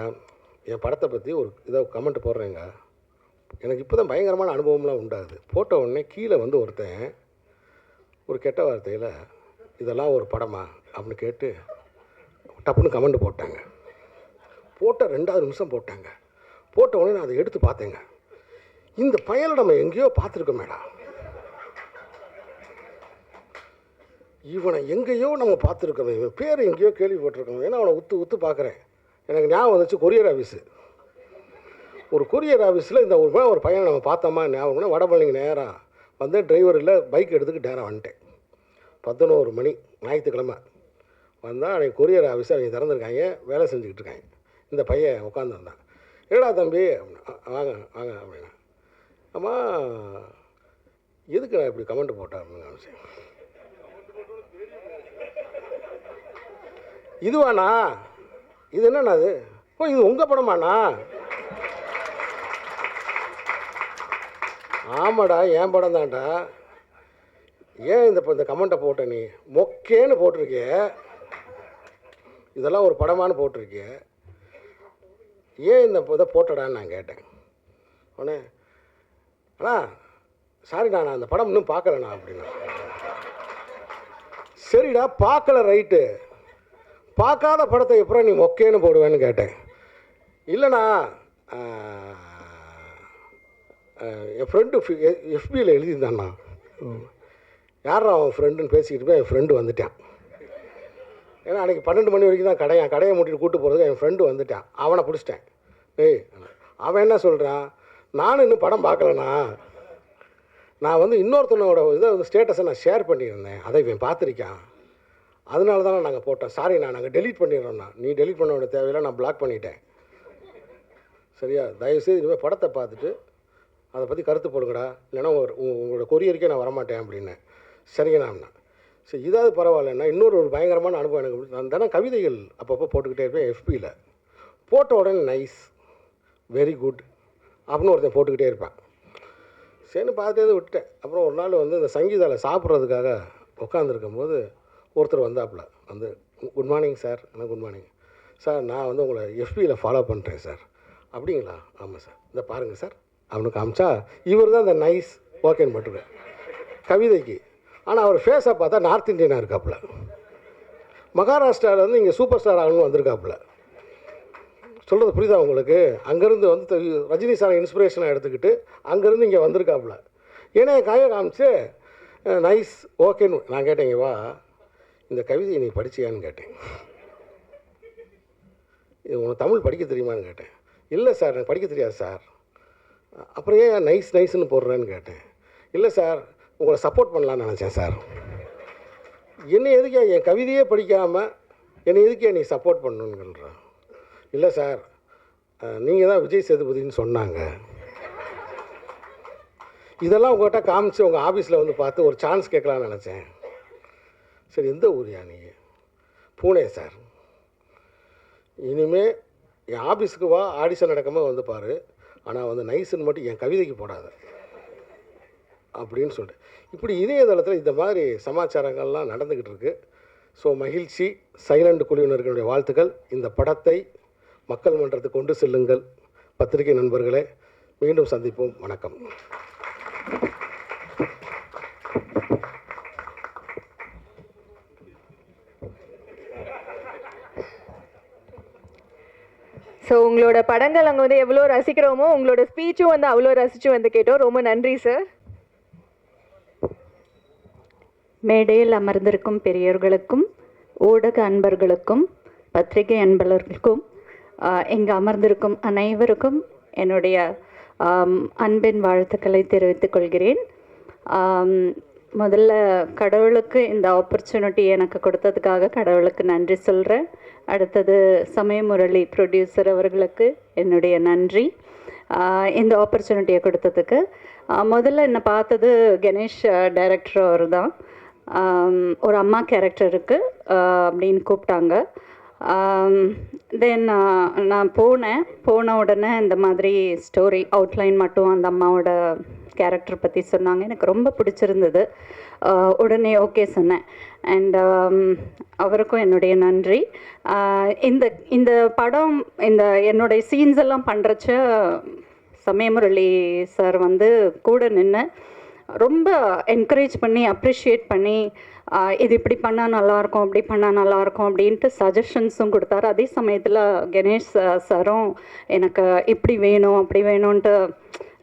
என் படத்தை பற்றி ஒரு இதை கமெண்ட் போடுறேங்க. எனக்கு இப்போ தான் பயங்கரமான அனுபவம்லாம் உண்டாகுது. போட்ட உடனே கீழே வந்து ஒருத்தன் ஒரு கெட்ட வார்த்தையில் இதெல்லாம் ஒரு படமா அப்படின்னு கேட்டு டப்புன்னு கமெண்ட் போட்டாங்க. போட்ட 2வது நிமிஷம் போட்டாங்க. போட்ட உடனே நான் அதை எடுத்து பார்த்தேங்க. இந்த பயலை நம்ம எங்கேயோ பார்த்துருக்கோமேடா, இவனை எங்கேயோ நம்ம பார்த்துருக்கோமே, இவன் பேர் எங்கேயோ கேள்விப்பட்டிருக்கோம். ஏன்னா அவனை உத்து பார்க்குறேன். எனக்கு ஞாபகம் வந்துச்சு கொரியர் ஆஃபீஸு. ஒரு கொரியர் ஆஃபீஸில் இந்த ஒரு பையனை நம்ம பார்த்தோமா ஞாபகம்னா வடபழனிக்கு நேராக வந்து டிரைவர் இல்லை பைக் எடுத்துக்கிட்டு நேராக வந்துட்டேன். 11 மணி ஞாயிற்றுக்கிழமை வந்தால் அன்றைக்கி கொரியர் ஆஃபீஸை அவங்க திறந்துருக்காங்க, வேலை செஞ்சுக்கிட்டு இருக்காங்க. இந்த பையன் உட்காந்துருந்தான். ஏடா தம்பி வாங்க வாங்க அப்படின்னா, அம்மா எதுக்கு நான் இப்படி கமெண்ட் போட்டேன் அப்படின்னு நினச்சேன். இதுவாண்ணா, இது என்னண்ணா அது? ஓ இது உங்கள் படமாண்ணா? ஆமாடா, என் படம் தான்டா. ஏன் இந்த கமெண்ட்டை போட்ட நீ? மொக்கேன்னு போட்டிருக்கிய. இதெல்லாம் ஒரு படமானு போட்டிருக்கிய. ஏன் இதை போட்டடான்னு நான் கேட்டேன். உடனே அண்ணா சாரிண்ணா, நான் அந்த படம் இன்னும் பார்க்கலண்ணா அப்படின்னா. சரிடா, பார்க்கல ரைட்டு, பார்க்காத படத்தை எப்பறம் நீ மொக்கேன்னு போடுவேன்னு கேட்டேன். இல்லைண்ணா, என் ஃப்ரெண்டு எஃபியில் எழுதியிருந்தாண்ணா. யாரா அவன் ஃப்ரெண்டுன்னு பேசிக்கிட்டு போய் என் ஃப்ரெண்டு வந்துட்டான். ஏன்னா அன்றைக்கி 12 மணி வரைக்கும் தான் கடையை மூட்டிட்டு கூப்பிட்டு போகிறதுக்கு என் ஃப்ரெண்டு வந்துட்டான். அவனை பிடிச்சிட்டேன். அவன் என்ன சொல்கிறான், நானும் இன்னும் படம் பார்க்கலண்ணா, நான் இன்னொருத்தனோட இதை ஸ்டேட்டஸை நான் ஷேர் பண்ணியிருந்தேன், அதை இவன் பார்த்துருக்கான், அதனால தானே நாங்கள் போட்டோம். சாரிண்ணா, நாங்கள் டெலீட் பண்ணிடுறோண்ணா. நீ டெலீட் பண்ண வேண்டிய தேவையில்லை, நான் பிளாக் பண்ணிட்டேன். சரியா? தயவுசெய்து இனிமேல் படத்தை பார்த்துட்டு அதை பற்றி கருத்து போடுங்கடா, இல்லைன்னா உங்களோட கொரியருக்கே நான் வரமாட்டேன் அப்படின்னேன். சரிங்கண்ணா. சரி, இதாவது பரவாயில்லண்ணா. இன்னொரு பயங்கரமான அனுபவம் எனக்கு. நான் தானே கவிதைகள் அப்பப்போ போட்டுக்கிட்டே இருப்பேன் எஃபியில். போட்ட உடனே நைஸ், வெரி குட் அப்படின்னு ஒருத்தன் போட்டுக்கிட்டே இருப்பேன். சரின்னு பார்த்துட்டே விட்டுட்டேன். அப்புறம் ஒரு நாள் இந்த சங்கீதாவில் சாப்பிட்றதுக்காக உட்காந்துருக்கும்போது ஒருத்தர் வந்தாப்புல good morning sir. Good morning sir, நான் உங்களை எஃபியில் ஃபாலோ பண்ணுறேன் சார். அப்படிங்களா? ஆமாம் சார், இந்த பாருங்கள் சார் அவனுக்கு காமிச்சா இவர் தான் இந்த நைஸ் ஓகேன்னு போட்டுருக்கேன் கவிதைக்கு. ஆனால் அவர் ஃபேஸை பார்த்தா நார்த் இந்தியனாக இருக்காப்புல. மகாராஷ்டிராவிலேருந்து இங்கே சூப்பர் ஸ்டார் ஆகணும்னு வந்திருக்காப்புல. சொல்கிறது புரியுதா உங்களுக்கு? அங்கேருந்து ரஜினி சாரை இன்ஸ்பிரேஷனாக எடுத்துக்கிட்டு அங்கேருந்து இங்கே வந்திருக்காப்புல. ஏன்னா என் கையை காமிச்சு நைஸ் ஓகேன்னு. நான் கேட்டேங்க, வா இந்த கவிதையை நீ படிச்சியான்னு கேட்டேன். இது உனக்கு தமிழ் படிக்க தெரியுமான்னு கேட்டேன். இல்லை சார், எனக்கு படிக்க தெரியாது சார். அப்புறம் ஏன் நைஸ்ன்னு போடுறேன்னு கேட்டேன். இல்லை சார், உங்களை சப்போர்ட் பண்ணலான்னு நினச்சேன் சார். என்னை எதுக்கே என் கவிதையே படிக்காமல் என்னை எதுக்கே நீ சப்போர்ட் பண்ணணுங்கிறான். இல்லை சார், நீங்கள் தான் விஜய் சேதுபதினு சொன்னாங்க. இதெல்லாம் உங்கள்கிட்ட காமிச்சு உங்கள் ஆஃபீஸில் பார்த்து ஒரு சான்ஸ் கேட்கலான்னு நினச்சேன். சரி, எந்த ஊரியா நீங்கள்? பூனே சார். இனிமேல் என் ஆஃபீஸுக்கு வா, ஆடிஷன் நடக்காமல் பாரு, ஆனால் நைஸுன்னு மட்டும் என் கவிதைக்கு போடாத அப்படின்னு சொல்லிட்டு. இப்படி இணையதளத்தில் இந்த மாதிரி சமாச்சாரங்கள்லாம் நடந்துக்கிட்டு இருக்கு. ஸோ மகிழ்ச்சி. சைலண்ட் குழுவினர்களுடைய வாழ்த்துக்கள். இந்த படத்தை மக்கள் மன்றத்துக்கு கொண்டு செல்லுங்கள். பத்திரிகை நண்பர்களே, மீண்டும் சந்திப்போம். வணக்கம். ஸோ உங்களோட படங்கள் அங்கே எவ்வளோ ரசிக்கிறோமோ உங்களோட ஸ்பீச்சும் அவ்வளோ ரசித்து கேட்டோம். ரொம்ப நன்றி சார். மேடையில் அமர்ந்திருக்கும் பெரியோர்களுக்கும், ஊடக அன்பர்களுக்கும், பத்திரிகை அன்பர்களுக்கும், இங்கு அமர்ந்திருக்கும் அனைவருக்கும் என்னுடைய அன்பின் வாழ்த்துக்களை தெரிவித்துக் கொள்கிறேன். முதல்ல கடவுளுக்கு இந்த ஆப்பர்ச்சுனிட்டி எனக்கு கொடுத்ததுக்காக கடவுளுக்கு நன்றி சொல்கிறேன். அடுத்தது சமயமுரளி ப்ரொடியூசர் அவர்களுக்கு என்னுடைய நன்றி இந்த ஆப்பர்ச்சுனிட்டியை கொடுத்ததுக்கு. முதல்ல என்னை பார்த்தது கணேஷ் டைரக்டர் அவர் தான். ஒரு அம்மா கேரக்டர் இருக்குது அப்படின்னு கூப்பிட்டாங்க. தென் நான் போன உடனே இந்த மாதிரி ஸ்டோரி அவுட்லைன் மட்டும் அந்த அம்மாவோட கேரக்டர் பற்றி சொன்னாங்க. எனக்கு ரொம்ப பிடிச்சிருந்தது. உடனே ஓகே சொன்னேன். அண்ட் அவருக்கும் என்னுடைய நன்றி. இந்த படம் என்னுடைய சீன்ஸ் எல்லாம் பண்ணுறச்ச சமயமுரளி சார் கூட நின்று ரொம்ப என்கரேஜ் பண்ணி அப்ரிஷியேட் பண்ணி இது இப்படி பண்ணால் நல்லாயிருக்கும், அப்படி பண்ணால் நல்லாயிருக்கும் அப்படின்ட்டு சஜஷன்ஸும் கொடுத்தாரு. அதே சமயத்தில் கணேஷ் சாரும் எனக்கு இப்படி வேணும் அப்படி வேணும்ன்ட்டு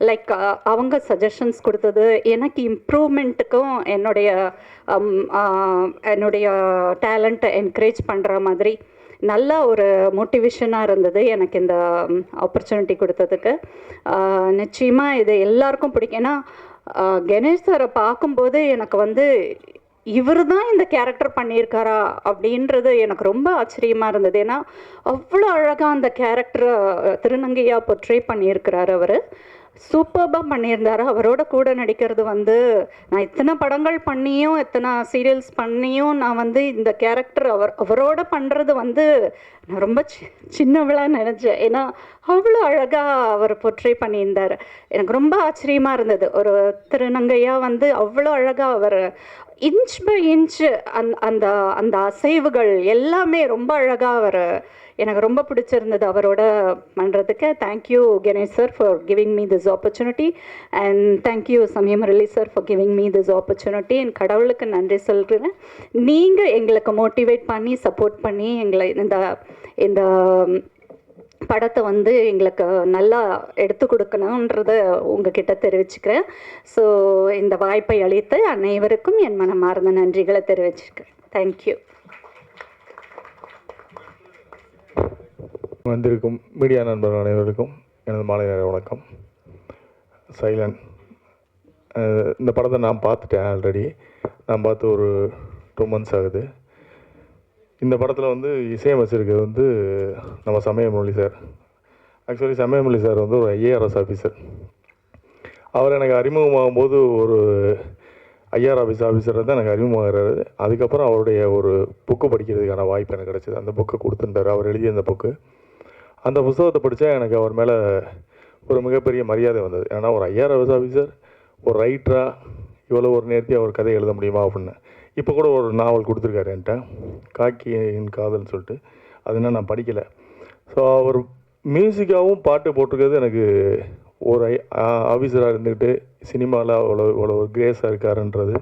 லைக் அவங்க சஜஷன்ஸ் கொடுத்தது எனக்கு இம்ப்ரூவ்மெண்ட்டுக்கும் என்னுடைய டேலண்ட்டை என்கரேஜ் பண்ணுற மாதிரி நல்ல ஒரு மோட்டிவேஷனாக இருந்தது எனக்கு இந்த ஆப்பர்ச்சுனிட்டி கொடுத்ததுக்கு. நிச்சயமாக இது எல்லாருக்கும் பிடிக்கும். ஏன்னா கணேஷ் சாரை பார்க்கும்போது எனக்கு இவர் தான் இந்த கேரக்டர் பண்ணியிருக்காரா அப்படின்றது எனக்கு ரொம்ப ஆச்சரியமாக இருந்தது. ஏன்னா அவ்வளோ அழகாக அந்த கேரக்டரை திருநங்கையாக பொர்ட்ரே பண்ணியிருக்கிறார் அவர். சூப்பர்பாக பண்ணியிருந்தாரு. அவரோட கூட நடிக்கிறது வந்து நான் இத்தனை படங்கள் பண்ணியும் எத்தனை சீரியல்ஸ் பண்ணியும் நான் வந்து இந்த கேரக்டர் அவரோட பண்ணுறது வந்து நான் ரொம்ப சின்னவளாக நினச்சேன். ஏன்னா அவ்வளோ அழகாக அவர் பொர்ட்ரே பண்ணியிருந்தார். எனக்கு ரொம்ப ஆச்சரியமாக இருந்தது. ஒரு திருநங்கையாக வந்து அவ்வளோ அழகாக அவர் இன்ச் பை இன்ச் அந்த அந்த அசைவுகள் எல்லாமே ரொம்ப அழகாக அவர் எனக்கு ரொம்ப பிடிச்சிருந்தது அவரோட பண்ணுறதுக்கு. Thank you Ganesh sir for giving me this opportunity and thank you Samaya Murali sir for giving me this opportunity. என் கடவுளுக்கு நன்றி சொல்கிறேன். நீங்கள் எங்களுக்கு மோட்டிவேட் பண்ணி சப்போர்ட் பண்ணி எங்களை இந்த இந்த படத்தை வந்து எங்களுக்கு நல்லா எடுத்து கொடுக்கணுன்றத உங்ககிட்ட தெரிவிச்சுக்கிறேன். ஸோ இந்த வாய்ப்பை அளித்து அனைவருக்கும் என் மனமார்ந்த நன்றிகளை தெரிவிச்சுக்கிறேன். தேங்க்யூ. வந்திருக்கும் மீடியா நண்பர்கள் அனைவருக்கும் எனது மாலை நேர வணக்கம். சைலண்ட் இந்த படத்தை நான் பார்த்துட்டேன். ஆல்ரெடி நான் பார்த்து ஒரு 2 months ஆகுது. இந்த படத்தில் வந்து இசையமைச்சிருக்கிறது வந்து நம்ம சமயமொழி சார். ஆக்சுவலி சமயமொழி சார் வந்து ஒரு ஐஏஆர்எஸ் ஆஃபீஸர். அவர் எனக்கு அறிமுகமாகும் போது ஒரு ஐஆர்எஸ் ஆஃபீஸர் தான் எனக்கு அறிமுகமாகிறாரு. அதுக்கப்புறம் அவருடைய ஒரு புக்கு படிக்கிறதுக்கான வாய்ப்பு எனக்கு கிடச்சிது. அந்த புக்கை கொடுத்துட்டார். அவர் எழுதிய அந்த புக்கு, அந்த புத்தகத்தை படித்தா எனக்கு அவர் மேலே ஒரு மிகப்பெரிய மரியாதை வந்தது. ஏன்னா ஒரு ஐஆர்எஸ் ஆஃபீஸர் ஒரு ரைட்டராக இவ்வளோ ஒரு நேர்த்தியாக ஒரு கதை எழுத முடியுமா அப்படின்னு. இப்போ கூட ஒரு நாவல் கொடுத்துருக்காரு என்கிட்ட, காக்கியின் காதல்னு சொல்லிட்டு. அது என்ன நான் படிக்கலை. ஸோ அவர் மியூசிக்காகவும் பாட்டு போட்டிருக்கிறது எனக்கு ஒரு ஆஃபீஸராக இருந்துக்கிட்டு சினிமாவில் அவ்வளோ ஒரு கிரேஸாக இருக்காருன்றது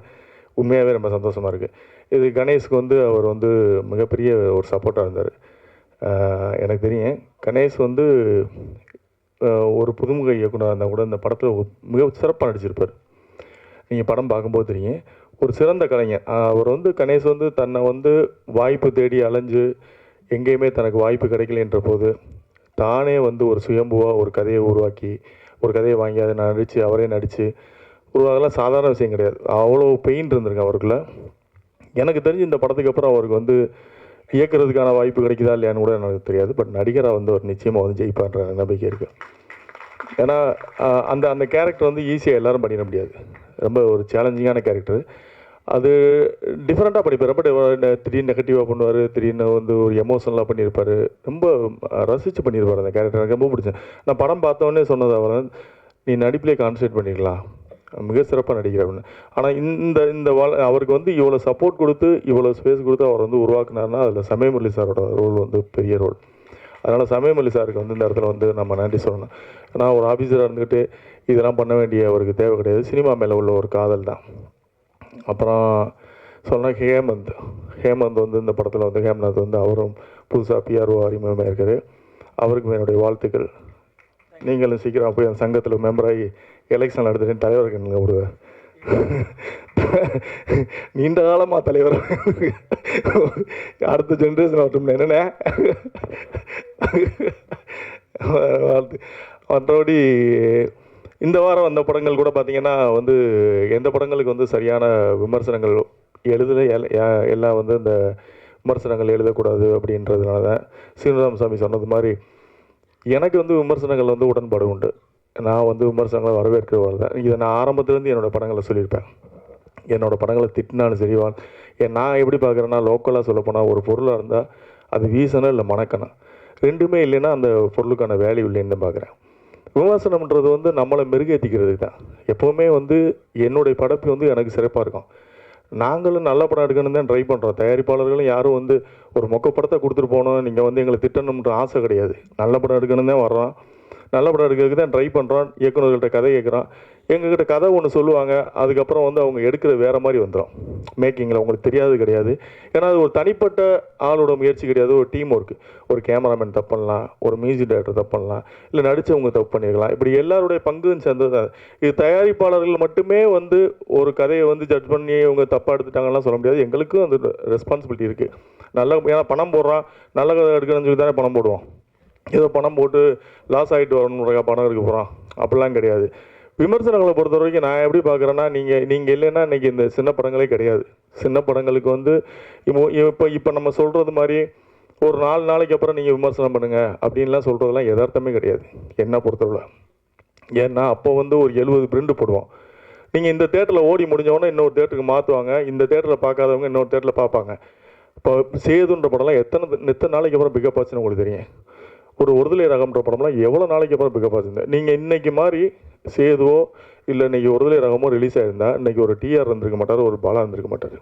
உண்மையாகவே ரொம்ப சந்தோஷமாக இருக்குது. இது கணேஷ்க்கு வந்து அவர் வந்து மிகப்பெரிய ஒரு சப்போர்ட்டாக இருந்தார். எனக்கு தெரியும் கணேஷ் வந்து ஒரு புதுமுக இயக்குனராக இருந்தால் கூட இந்த படத்தில் மிக சிறப்பாக நடிச்சிருப்பார். நீங்கள் படம் பார்க்கும்போது தெரியும் ஒரு சிறந்த கலைஞர். அவர் வந்து கணேஷ் வந்து தன்னை வந்து வாய்ப்பு தேடி அலைஞ்சு எங்கேயுமே தனக்கு வாய்ப்பு கிடைக்கலன்ற போது தானே வந்து ஒரு சுயம்புவாக ஒரு கதையை உருவாக்கி ஒரு கதையை வாங்கி அதை நடித்து அவரே நடித்து உருவாகலாம் சாதாரண விஷயம் கிடையாது. அவ்வளோ பெயின் இருந்திருக்கு அவருக்குள்ள. எனக்கு தெரிஞ்சு இந்த படத்துக்கு அப்புறம் அவருக்கு வந்து இயக்கிறதுக்கான வாய்ப்பு கிடைக்குதா இல்லையான்னு கூட எனக்கு தெரியாது. பட் நடிகராக வந்து ஒரு நிச்சயமாக வந்து ஜெயிப்பான்ற நம்பிக்கை இருக்குது. ஏன்னா அந்த அந்த கேரக்டர் வந்து ஈஸியாக எல்லோரும் பண்ணிட முடியாது. ரொம்ப ஒரு சேலஞ்சிங்கான கேரக்டர். அது டிஃப்ரெண்ட்டாக படிப்பார். ரொம்ப திடீர்னு நெகட்டிவாக பண்ணுவார், திடீர்னு வந்து ஒரு எமோஷனலாக பண்ணியிருப்பார். ரொம்ப ரசித்து பண்ணியிருப்பார் அந்த கேரக்டர். எனக்கு ரொம்ப பிடிச்சேன். நான் படம் பார்த்தோன்னே சொன்னது அவர் நீ நடிப்பிலே கான்சன்ட்ரேட் பண்ணிக்கலாம், மிக சிறப்பாக நடிக்கிற அப்படின்னு. ஆனால் இந்த அவருக்கு வந்து இவ்வளோ சப்போர்ட் கொடுத்து இவ்வளோ ஸ்பேஸ் கொடுத்து அவர் வந்து உருவாக்குனார்னா அதில் சமயமுரளி சாரோட ரோல் வந்து பெரிய ரோல். அதனால் சமயமுரளி சாருக்கு வந்து இந்த இடத்துல வந்து நம்ம நன்றி சொல்லணும். ஏன்னா ஒரு ஆஃபீஸராக இருந்துக்கிட்டு இதெல்லாம் பண்ண வேண்டிய அவருக்கு தேவை கிடையாது. சினிமா மேலே உள்ள ஒரு காதல் தான். அப்புறம் சொன்னால் ஹேமந்த் வந்து இந்த படத்தில் வந்து ஹேம்நாத் வந்து அவரும் புதுசாக பிஆர்ஓ அறிமுகமாக இருக்கார். அவருக்கும் என்னுடைய வாழ்த்துக்கள். நீங்களும் சீக்கிரம் போய் அந்த சங்கத்தில் மெம்பராகி எலெக்ஷன் நடத்துகிட்டு தலைவருக்கு நீங்கள் ஒரு நீண்ட காலமாக தலைவர் அடுத்த ஜென்ரேஷன் வரட்டும் என்னென்ன வாழ்த்து. மற்றபடி இந்த வாரம் வந்த படங்கள் கூட பார்த்திங்கன்னா வந்து எந்த படங்களுக்கு வந்து சரியான விமர்சனங்கள் எல்லாம் வந்து இந்த விமர்சனங்கள் எழுதக்கூடாது அப்படின்றதுனால தான் சீனிவாசாமி சொன்னது மாதிரி எனக்கு வந்து விமர்சனங்கள் வந்து உடன்பாடு உண்டு. நான் வந்து விமர்சனங்களை வரவேற்கிறவர் தான். இதை நான் ஆரம்பத்துலேருந்து என்னோடய படங்களை சொல்லியிருப்பேன். என்னோடய படங்களை திட்டினாலும் சரி, நான் எப்படி பார்க்குறேன்னா லோக்கலாக சொல்லப்போனால் ஒரு பொருளாக இருந்தால் அது வீசணும் இல்லை மணக்கணும், ரெண்டுமே இல்லைன்னா அந்த பொருளுக்கான வேல்யூ இல்லைன்னு தான் பார்க்குறேன். விமர்சனம்ன்றது வந்து நம்மளை மெருகேற்றிக்கிறது தான். எப்போவுமே வந்து என்னுடைய படைப்பு வந்து எனக்கு சிறப்பாக இருக்கும். நாங்களும் நல்ல படம் எடுக்கணும்னு தான் ட்ரை பண்ணுறோம். தயாரிப்பாளர்களும் யாரும் வந்து ஒரு மொக்க படத்தை கொடுத்துட்டு போகணும், நீங்கள் வந்து எங்களை திட்டணுன்ற ஆசை கிடையாது. நல்ல படம் எடுக்கணும் தான் வர்றோம், நல்ல படம் எடுக்கிறதுக்கு தான் ட்ரை பண்ணுறோம். இயக்குநர்கள்ட்ட கதை கேட்குறோம். எங்ககிட்ட கதை ஒன்று சொல்லுவாங்க, அதுக்கப்புறம் வந்து அவங்க எடுக்கிற வேறு மாதிரி வந்துடும். மேக்கிங்கில் உங்களுக்கு தெரியாது கிடையாது. ஏன்னா அது ஒரு தனிப்பட்ட ஆளோட முயற்சி கிடையாது, ஒரு டீம் ஒர்க்கு. ஒரு கேமராமேன் தப்பு பண்ணலாம், ஒரு மியூசிக் டைரக்டர் தப்பு பண்ணலாம், இல்லை நடித்தவங்க தப்பு பண்ணியிருக்கலாம். இப்படி எல்லாருடைய பங்குன்னு சேர்ந்தது தான். இது தயாரிப்பாளர்கள் மட்டுமே வந்து ஒரு கதையை வந்து ஜட்ஜ் பண்ணி இவங்க தப்பாக எடுத்துட்டாங்கலாம் சொல்ல முடியாது. எங்களுக்கும் அந்த ரெஸ்பான்சிபிலிட்டி இருக்குது. ஏன்னா பணம் போடுறான், நல்ல கதை எடுக்கணும்னு சொல்லி தானே பணம் போடுவோம். ஏதோ பணம் போட்டு லாஸ் ஆகிட்டு வரணுன்ற பணம் இருக்க போகிறோம் அப்படிலாம் கிடையாது. விமர்சனங்களை பொறுத்த வரைக்கும் நான் எப்படி பார்க்குறேன்னா, நீங்கள் இல்லைன்னா இன்றைக்கி இந்த சின்ன படங்களே கிடையாது. சின்ன படங்களுக்கு வந்து இப்போ நம்ம சொல்கிறது மாதிரி ஒரு 4 நாளைக்கு அப்புறம் நீங்கள் விமர்சனம் பண்ணுங்கள் அப்படின்லாம் சொல்கிறதுலாம் யதார்த்தமே கிடையாது என்னை பொறுத்தவரை. ஏன்னா அப்போ வந்து ஒரு 70 பிரிண்ட் போடுவோம். நீங்கள் இந்த தேட்டரில் ஓடி முடிஞ்சவொடனே இன்னொரு தேட்டருக்கு மாற்றுவாங்க. இந்த தேட்டரில் பார்க்காதவங்க இன்னொரு தேட்டரில் பார்ப்பாங்க. இப்போ சேதுன்ற படம்லாம் எத்தனை நாளைக்கு அப்புறம் பிக்கப் ஆச்சுன்னு உங்களுக்கு தெரியும். ஒரு ஒருதலை ரகம்ன்ற படம்லாம் எவ்வளோ நாளைக்கு அப்புறம் பிக்கப் ஆச்சுங்க. நீங்கள் இன்றைக்கி மாதிரி சேதுவோ இல்லை இன்றைக்கி ஒருதலை ரகமோ ரிலீஸ் ஆகிருந்தால் இன்றைக்கி ஒரு டிஆர் இருந்திருக்க மாட்டார், ஒரு பாலா இருந்திருக்க மாட்டார்.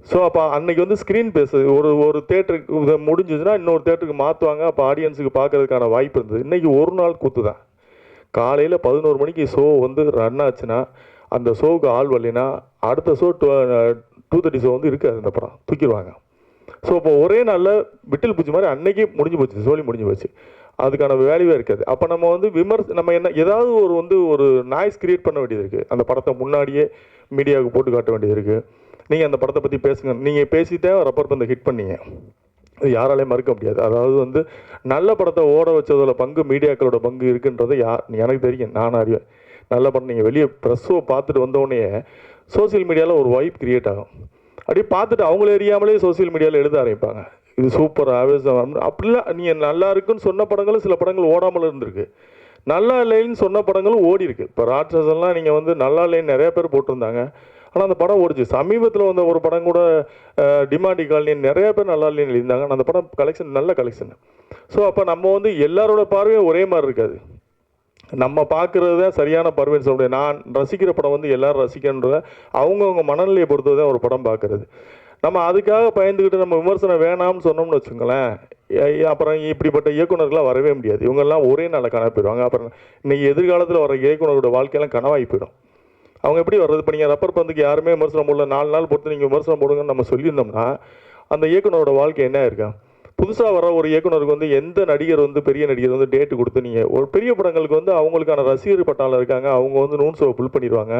ஸோ அப்போ அன்றைக்கி வந்து ஸ்க்ரீன் பேஸு ஒரு தேட்டருக்கு இதை முடிஞ்சதுன்னா இன்னொரு தேட்டருக்கு மாற்றுவாங்க. அப்போ ஆடியன்ஸுக்கு பார்க்கறதுக்கான வாய்ப்பு இருந்தது. இன்றைக்கி ஒரு நாள் கூத்து தான். காலையில் 11 மணிக்கு ஷோ வந்து ரன் ஆச்சுன்னா அந்த ஷோவுக்கு ஆள் வரலைன்னா அடுத்த ஷோ 2:30 ஷோ வந்து இருக்காது, அந்த படம் தூக்கிடுவாங்க. ஸோ இப்போ ஒரே நாளில் விட்டில் பூச்சி மாதிரி அன்னைக்கு முடிஞ்சு போச்சு, சோழி முடிஞ்சு போச்சு. அதுக்கான வேல்யூவே இருக்காது. அப்போ நம்ம வந்து நம்ம என்ன ஏதாவது ஒரு நாய்ஸ் கிரியேட் பண்ண வேண்டியது இருக்குது. அந்த படத்தை முன்னாடியே மீடியாவுக்கு போட்டு காட்ட வேண்டியது இருக்குது. நீங்கள் அந்த படத்தை பற்றி பேசுங்க. நீங்கள் பேசிட்டே ரப்பர் பந்தை ஹிட் பண்ணீங்க, அது யாராலையும் மறுக்க முடியாது. அதாவது வந்து நல்ல படத்தை ஓட வச்சதோட பங்கு மீடியாக்களோட பங்கு இருக்குன்றது எனக்கு தெரியும், நான் அறிவேன். நல்ல படம் நீங்கள் வெளியே ப்ரெஸ்ஸோ பார்த்துட்டு வந்தோடனே சோசியல் மீடியாவில் ஒரு வைப் கிரியேட் ஆகும். அப்படியே பார்த்துட்டு அவங்கள அறியாமலே சோசியல் மீடியாவில் எழுத ஆரம்பிப்பாங்க, இது சூப்பர் ஆவேசம் அப்படிலாம். நீங்கள் நல்லா இருக்குன்னு சொன்ன படங்களும் சில படங்கள் ஓடாமல் இருந்திருக்கு, நல்லா இல்லைன்னு சொன்ன படங்களும் ஓடி இருக்கு. இப்போ ராட்சசன்லாம் நீங்கள் வந்து நல்லா இல்லைன்னு நிறைய பேர் போட்டிருந்தாங்க, ஆனால் அந்த படம் ஓடிச்சு. சமீபத்தில் வந்த ஒரு படம் கூட டிமாண்டி காலனின்னு நிறைய பேர் நல்லா இல்லைன்னு எழுதியிருந்தாங்க, ஆனால் அந்த படம் கலெக்ஷன் நல்ல கலெக்ஷன். ஸோ அப்போ நம்ம வந்து எல்லாரோட பார்வையும் ஒரே மாதிரி இருக்காது. நம்ம பார்க்குறது தான் சரியான பார்வைன்னு சொல்ல முடியாது. நான் ரசிக்கிற படம் வந்து எல்லோரும் ரசிக்கன்றத அவங்கவுங்க மனநிலையை பொறுத்தது தான் ஒரு படம் பார்க்குறது. நம்ம அதுக்காக பயந்துக்கிட்டு நம்ம விமர்சனம் வேணாம்னு சொன்னோம்னு வச்சுங்களேன், அப்புறம் இப்படிப்பட்ட இயக்குனர்கள்லாம் வரவே முடியாது. இவங்கெல்லாம் ஒரே நாளில் கனவு போயிடுவாங்க. அப்புறம் இன்றைக்கி எதிர்காலத்தில் வர இயக்குனரோட வாழ்க்கையெல்லாம் கனவாகி போயிடும். அவங்க எப்படி வர்றது? இப்போ நீங்கள் ரப்பர் பந்துக்கு யாருமே விமர்சனம் போடல, 4 நாள் பொறுத்து நீங்கள் விமர்சனம் போடுங்கன்னு நம்ம சொல்லியிருந்தோம்னா அந்த இயக்குனரோட வாழ்க்கை என்ன இருக்கா? புதுசாக வர ஒரு இயக்குனருக்கு வந்து எந்த நடிகர் வந்து பெரிய நடிகர் வந்து டேட்டு கொடுத்து நீங்கள் ஒரு பெரிய படங்களுக்கு வந்து அவங்களுக்கான ரசிகர் பட்டாளம் இருக்காங்க, அவங்க வந்து நூன் ஷோவை புல் பண்ணிடுவாங்க.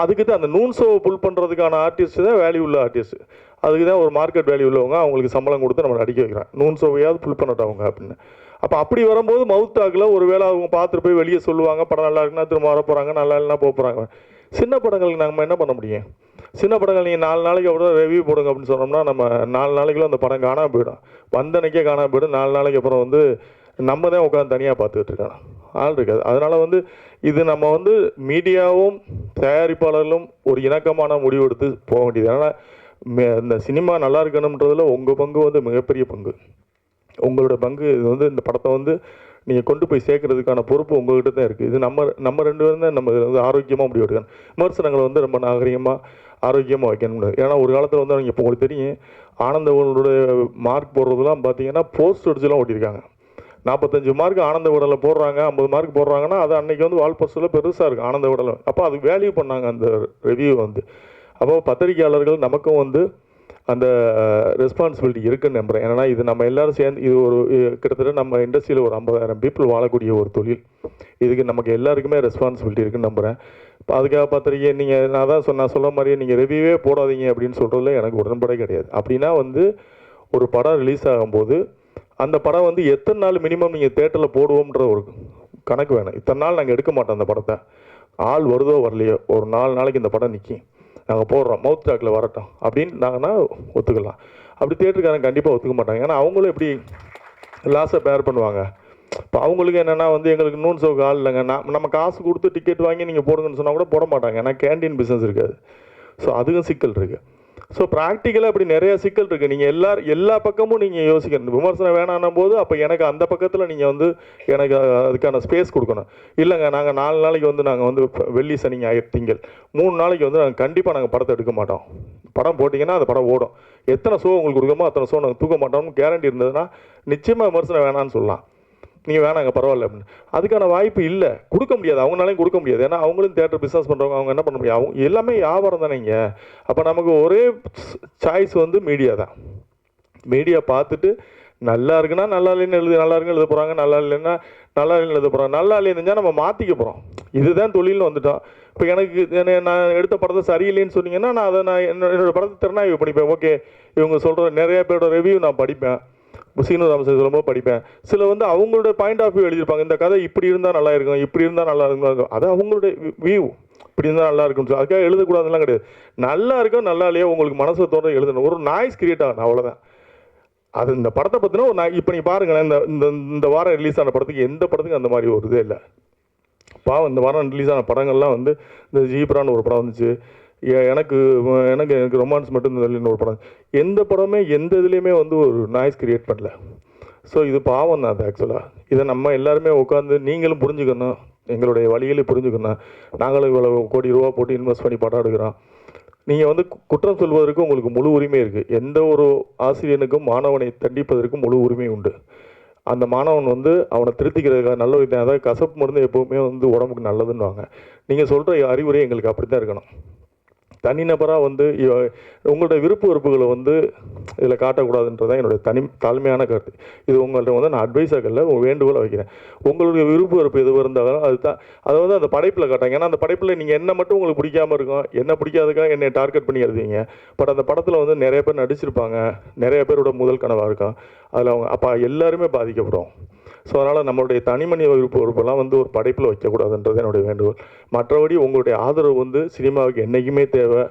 அதுக்கு தான் அந்த நூன் ஷோவை புல் பண்ணுறதுக்கான ஆர்டிஸ்ட் தான் வேல்யூ உள்ள ஆர்டிஸ்ட். அதுக்கு தான் ஒரு மார்க்கெட் வேல்யூ உள்ளவங்க, அவங்களுக்கு சம்பளம் கொடுத்து நம்ம நடிக்க வைக்கிறாங்க, நூன் ஷோவையாவது புல் பண்ணட்டும் அவங்க அப்படின்னு. அப்போ அப்படி வரும்போது மவுத்தாக்கில் ஒரு வேளை அவங்க பார்த்துட்டு போய் வெளியே சொல்லுவாங்க, படம் நல்லா இருக்குன்னா திரும்ப வர போகிறாங்க, நல்லா இல்லைன்னா போக போகிறாங்க. சின்ன படங்களுக்கு நம்ம என்ன பண்ண முடியும்? சின்ன படங்கள் நீங்கள் 4 நாளைக்கு அப்புறம் ரிவ்யூ போடுங்க அப்படின்னு சொன்னோம்னா நம்ம 4 நாளைக்குள்ள அந்த படம் காணாமல் போயிடும், வந்தனைக்கே காணாமல் போயிடும். 4 நாளைக்கு அப்புறம் வந்து நம்ம தான் உட்காந்து தனியாக பார்த்துக்கிட்டு இருக்காங்க, ஆள் இருக்காது. அதனால் வந்து இது நம்ம வந்து மீடியாவும் தயாரிப்பாளர்களும் ஒரு இணக்கமான முடிவு எடுத்து போக வேண்டியது. அதனால் இந்த சினிமா நல்லா இருக்கணுன்றதுல உங்கள் பங்கு வந்து மிகப்பெரிய பங்கு. உங்களோட பங்கு இது வந்து இந்த படத்தை வந்து நீங்கள் கொண்டு போய் சேர்க்கறதுக்கான பொறுப்பு உங்கள்கிட்ட தான் இருக்குது. இது நம்ம 2 பேரும் தான் நம்ம இதில் வந்து ஆரோக்கியமாக முடிவு எடுக்கணும். விமர்சனங்களை வந்து ரொம்ப நாகரிகமாக ஆரோக்கியமாக வைக்கணும். ஏன்னா ஒரு காலத்தில் வந்து அவங்க இப்போ உங்களுக்கு தெரியும், ஆனந்தவனோட மார்க் போடுறதுலாம் பார்த்தீங்கன்னா போஸ்ட் அடிச்சுலாம் ஓட்டியிருக்காங்க. 45 மார்க் ஆனந்த விடலில் போடுறாங்க, 50 மார்க் போடுறாங்கன்னா அது அன்றைக்கி வந்து வால் போஸ்டில் பெருசாக இருக்குது ஆனந்த விடலை. அப்போ அது வேல்யூ பண்ணாங்க அந்த ரிவ்யூ வந்து. அப்போ பத்திரிகையாளர்கள் நமக்கும் வந்து அந்த ரெஸ்பான்சிபிலிட்டி இருக்குன்னு நம்புகிறேன். ஏன்னா இது நம்ம எல்லோரும் சேர்ந்து இது ஒரு கிட்டத்தட்ட நம்ம இண்டஸ்ட்ரியில் ஒரு 50,000 பீப்புள் வாழக்கூடிய ஒரு தொழில். இதுக்கு நமக்கு எல்லாருக்குமே ரெஸ்பான்சிபிலிட்டி இருக்குன்னு நம்புகிறேன். இப்போ அதுக்காக பத்திரிக்கை நீங்கள் நான் சொல்ல மாதிரியே நீங்கள் ரிவ்யூவே போடாதீங்க அப்படின்னு சொல்கிறதுல எனக்கு உடன்படே கிடையாது. அப்படின்னா வந்து ஒரு படம் ரிலீஸ் ஆகும்போது அந்த படம் வந்து எத்தனை நாள் மினிமம் நீங்கள் தேட்டரில் போடுவோம்ன்ற ஒரு கணக்கு வேணும். இத்தனை நாள் நாங்கள் எடுக்க மாட்டோம் அந்த படத்தை, ஆள் வருதோ வரலையோ ஒரு 4 நாளைக்கு இந்த படம் நிற்கும், நாங்கள் போடுறோம், மவுத் டாக்கில் வரட்டும் அப்படின்னு நாங்கன்னா ஒத்துக்கலாம். அப்படி தேட்டருக்காரங்க கண்டிப்பாக ஒத்துக்க மாட்டாங்க. ஏன்னா அவங்களும் எப்படி லாஸை பேர் பண்ணுவாங்க. இப்போ அவங்களுக்கு என்னென்னா வந்து எங்களுக்கு நூன் ஷோக்கு ஆள் இல்லைங்க, நம்ம காசு கொடுத்து டிக்கெட் வாங்கி நீங்கள் போடுங்கன்னு சொன்னால் கூட போட மாட்டாங்க, ஏன்னா கேண்டீன் பிஸ்னஸ் இருக்காது. ஸோ அதுக்கும் சிக்கல் இருக்குது. ஸோ ப்ராக்டிக்கலாக அப்படி நிறைய சிக்கல் இருக்குது. நீங்கள் எல்லா பக்கமும் நீங்கள் யோசிக்கணும். விமர்சனம் வேணான்னும் போது அப்போ எனக்கு அந்த பக்கத்தில் நீங்கள் வந்து எனக்கு அதுக்கான ஸ்பேஸ் கொடுக்கணும். இல்லைங்க நாங்கள் 4 நாளைக்கு வந்து நாங்கள் வந்து வெள்ளி சனி ஞாயிறு திங்கள் 3 நாளைக்கு வந்து நாங்கள் கண்டிப்பாக நாங்கள் படத்தை எடுக்க மாட்டோம், படம் போட்டிங்கன்னா அந்த படம் ஓடும், எத்தனை ஷோ உங்களுக்கு கொடுக்கமோ அத்தனை ஷோ நாங்கள் தூக்க மாட்டோம்னு கேரண்டி இருந்ததுன்னா நிச்சயமாக விமர்சனம் வேணான்னு சொல்லலாம். நீங்கள் வேணாங்க பரவாயில்ல அப்படின்னு. அதுக்கான வாய்ப்பு இல்லை, கொடுக்க முடியாது, அவங்களாலையும் கொடுக்க முடியாது. ஏன்னா அவங்களும் தேட்டர் பிஸ்னஸ் பண்ணுறவங்க, அவங்க என்ன பண்ண முடியும், அவங்க எல்லாமே வியாபாரம் தானே இங்கே. அப்போ நமக்கு ஒரே சாய்ஸ் வந்து மீடியா தான். மீடியா பார்த்துட்டு நல்லா இருக்குன்னா நல்லா இல்லைன்னு நல்லா இருக்குன்னு எழுத போகிறாங்க, நல்லா இல்லைன்னா நல்லா இல்லைன்னு எழுத போகிறாங்க. நல்லா இல்லைன்னு நம்ம மாற்றிக்க போகிறோம். இதுதான் தொழில்னு வந்துட்டோம். இப்போ நான் எடுத்த படத்தை சரியில்லைன்னு சொன்னீங்கன்னா நான் என்னோடய படத்தை திறனாய்வு படிப்பேன். ஓகே இவங்க சொல்கிற நிறைய பேரோட ரிவ்யூ நான் படிப்பேன், சீனு ராமசாமி சொல்லும்போது படிப்பேன். சில வந்து அவங்களோட பாயிண்ட் ஆஃப் வியூ எழுதியிருப்பாங்க, இந்த கதை இப்படி இருந்தால் நல்லா இருக்கும், இப்படி இருந்தால் நல்லா இருக்கும், அது அவங்களுடைய வியூ, இப்படி இருந்தால் நல்லா இருக்கும்னு சொல்லி அதுக்காக எழுதக்கூடாதுலாம் கிடையாது. நல்லா இருக்கும் நல்லா இல்லையோ உங்களுக்கு மனசை தோற எழுதணும், ஒரு நாய்ஸ் கிரியேட் ஆகணும், அவ்வளோதான். அது இந்த படத்தை பற்றினா ஒரு இப்போ நீங்கள் பாருங்களேன், இந்த வாரம் ரிலீஸ் ஆன படத்துக்கு எந்த படத்துக்கு அந்த மாதிரி ஒரு இதே இல்லை. பாவம் இந்த வாரம் ரிலீஸ் ஆன படங்கள்லாம் வந்து இந்த ஜீப்ரான்னு ஒரு படம் வந்துச்சு, எனக்கு எனக்கு எனக்கு ரொமான்ஸ் மட்டும் இந்த ஒரு படம், எந்த படமே எந்த இதுலேயுமே வந்து ஒரு நாய்ஸ் கிரியேட் பண்ணல. ஸோ இது பாவம் தான் அது ஆக்சுவலாக. இதை நம்ம எல்லாருமே உட்காந்து நீங்களும் புரிஞ்சுக்கணும், எங்களுடைய வழிகளை புரிஞ்சுக்கணும். நாங்களும் இவ்வளோ கோடி ரூபா போட்டு இன்வெஸ்ட் பண்ணி படம் எடுக்கிறோம். நீங்கள் வந்து குற்றம் சொல்வதற்கு உங்களுக்கு முழு உரிமை இருக்குது. எந்த ஒரு ஆசிரியனுக்கும் மாணவனை தண்டிப்பதற்கு முழு உரிமை உண்டு. அந்த மாணவன் வந்து அவனை திருத்திக்கிறதுக்காக நல்ல விதம், அதாவது கசப்பு மருந்து எப்போவுமே வந்து உடம்புக்கு நல்லதுன்னுவாங்க. நீங்கள் சொல்கிற அறிவுரை எங்களுக்கு அப்படி தான் இருக்கணும். தனிநபராக வந்து உங்களோட விருப்ப வெறுப்புகளை வந்து இதில் காட்டக்கூடாதுன்றதான் என்னுடைய தாழ்மையான கருத்து. இது உங்கள்கிட்ட வந்து நான் அட்வைஸாக உங்கள் வேண்டுகோளை வைக்கிறேன். உங்களுடைய விருப்ப வெறுப்பு எது இருந்தாலும் அதை வந்து அந்த படைப்பில் காட்டாங்க. ஏன்னா அந்த படைப்பில் நீங்கள் என்ன மட்டும் உங்களுக்கு பிடிக்காமல் இருக்கும், என்ன பிடிக்காதுக்காக என்னை டார்கெட் பண்ணி எழுதுவீங்க. பட் அந்த படத்தில் வந்து நிறைய பேர் நடிச்சிருப்பாங்க, நிறைய பேரோட முதல் கனவாக இருக்கும். அதில் அவங்க அப்போ எல்லாருமே பாதிக்கப்படும். ஸோ அதனால் நம்மளுடைய தனிமனித விருப்ப வெறுப்பெல்லாம் வந்து ஒரு படைப்பில் வைக்கக்கூடாதுன்றது என்னுடைய வேண்டுகோள். மற்றபடி உங்களுடைய ஆதரவு வந்து சினிமாவுக்கு என்றைக்குமே தேவை.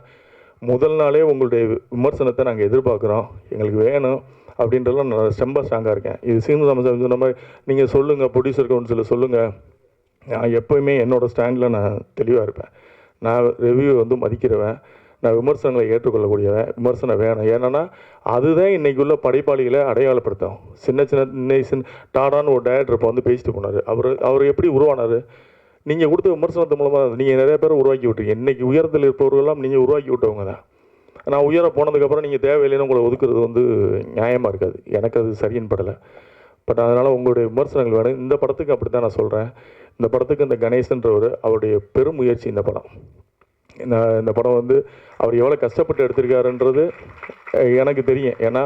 முதல் நாளே உங்களுடைய விமர்சனத்தை நாங்கள் எதிர்பார்க்குறோம், எங்களுக்கு வேணும் அப்படின்றலாம் நான் ரொம்ப ஸ்ட்ராங்காக இருக்கேன். இது சீனு ராமசாமி சொன்ன மாதிரி நீங்கள் சொல்லுங்கள், ப்ரொடியூசர் கவுன்சிலில் சொல்லுங்கள். நான் எப்போயுமே என்னோடய ஸ்டாண்டில் நான் தெளிவாக இருப்பேன். நான் ரிவ்யூ வந்து மதிக்கிறவன், நான் விமர்சனங்களை ஏற்றுக்கொள்ளக்கூடியவன். விமர்சனம் வேணும், ஏன்னா அதுதான் இன்றைக்கி உள்ள படைப்பாளிகளை அடையாளப்படுத்தும். சின்ன டாடான்னு ஒரு டைரக்டர் இப்போ வந்து பேசிட்டு போனார். அவர் எப்படி உருவானார்? நீங்கள் கொடுத்த விமர்சனத்து மூலமாக நீங்கள் நிறைய பேர் உருவாக்கி விட்டுருங்க. இன்றைக்கி உயரத்தில் இருப்பவர்களெல்லாம் நீங்கள் உருவாக்கி விட்டவங்க தான். நான் உயர போனதுக்கப்புறம் நீங்கள் தேவையில்லைன்னு உங்களை ஒதுக்குறது வந்து நியாயமாக இருக்காது. எனக்கு அது சரின்னு படலை. பட் அதனால் உங்களுடைய விமர்சனங்கள் வேணும். இந்த படத்துக்கு அப்படி தான் நான் சொல்கிறேன். இந்த படத்துக்கு இந்த கணேசன்றவர் அவருடைய பெரும் முயற்சி. இந்த படம் வந்து அவர் எவ்வளோ கஷ்டப்பட்டு எடுத்திருக்காருன்றது எனக்கு தெரியும். ஏன்னா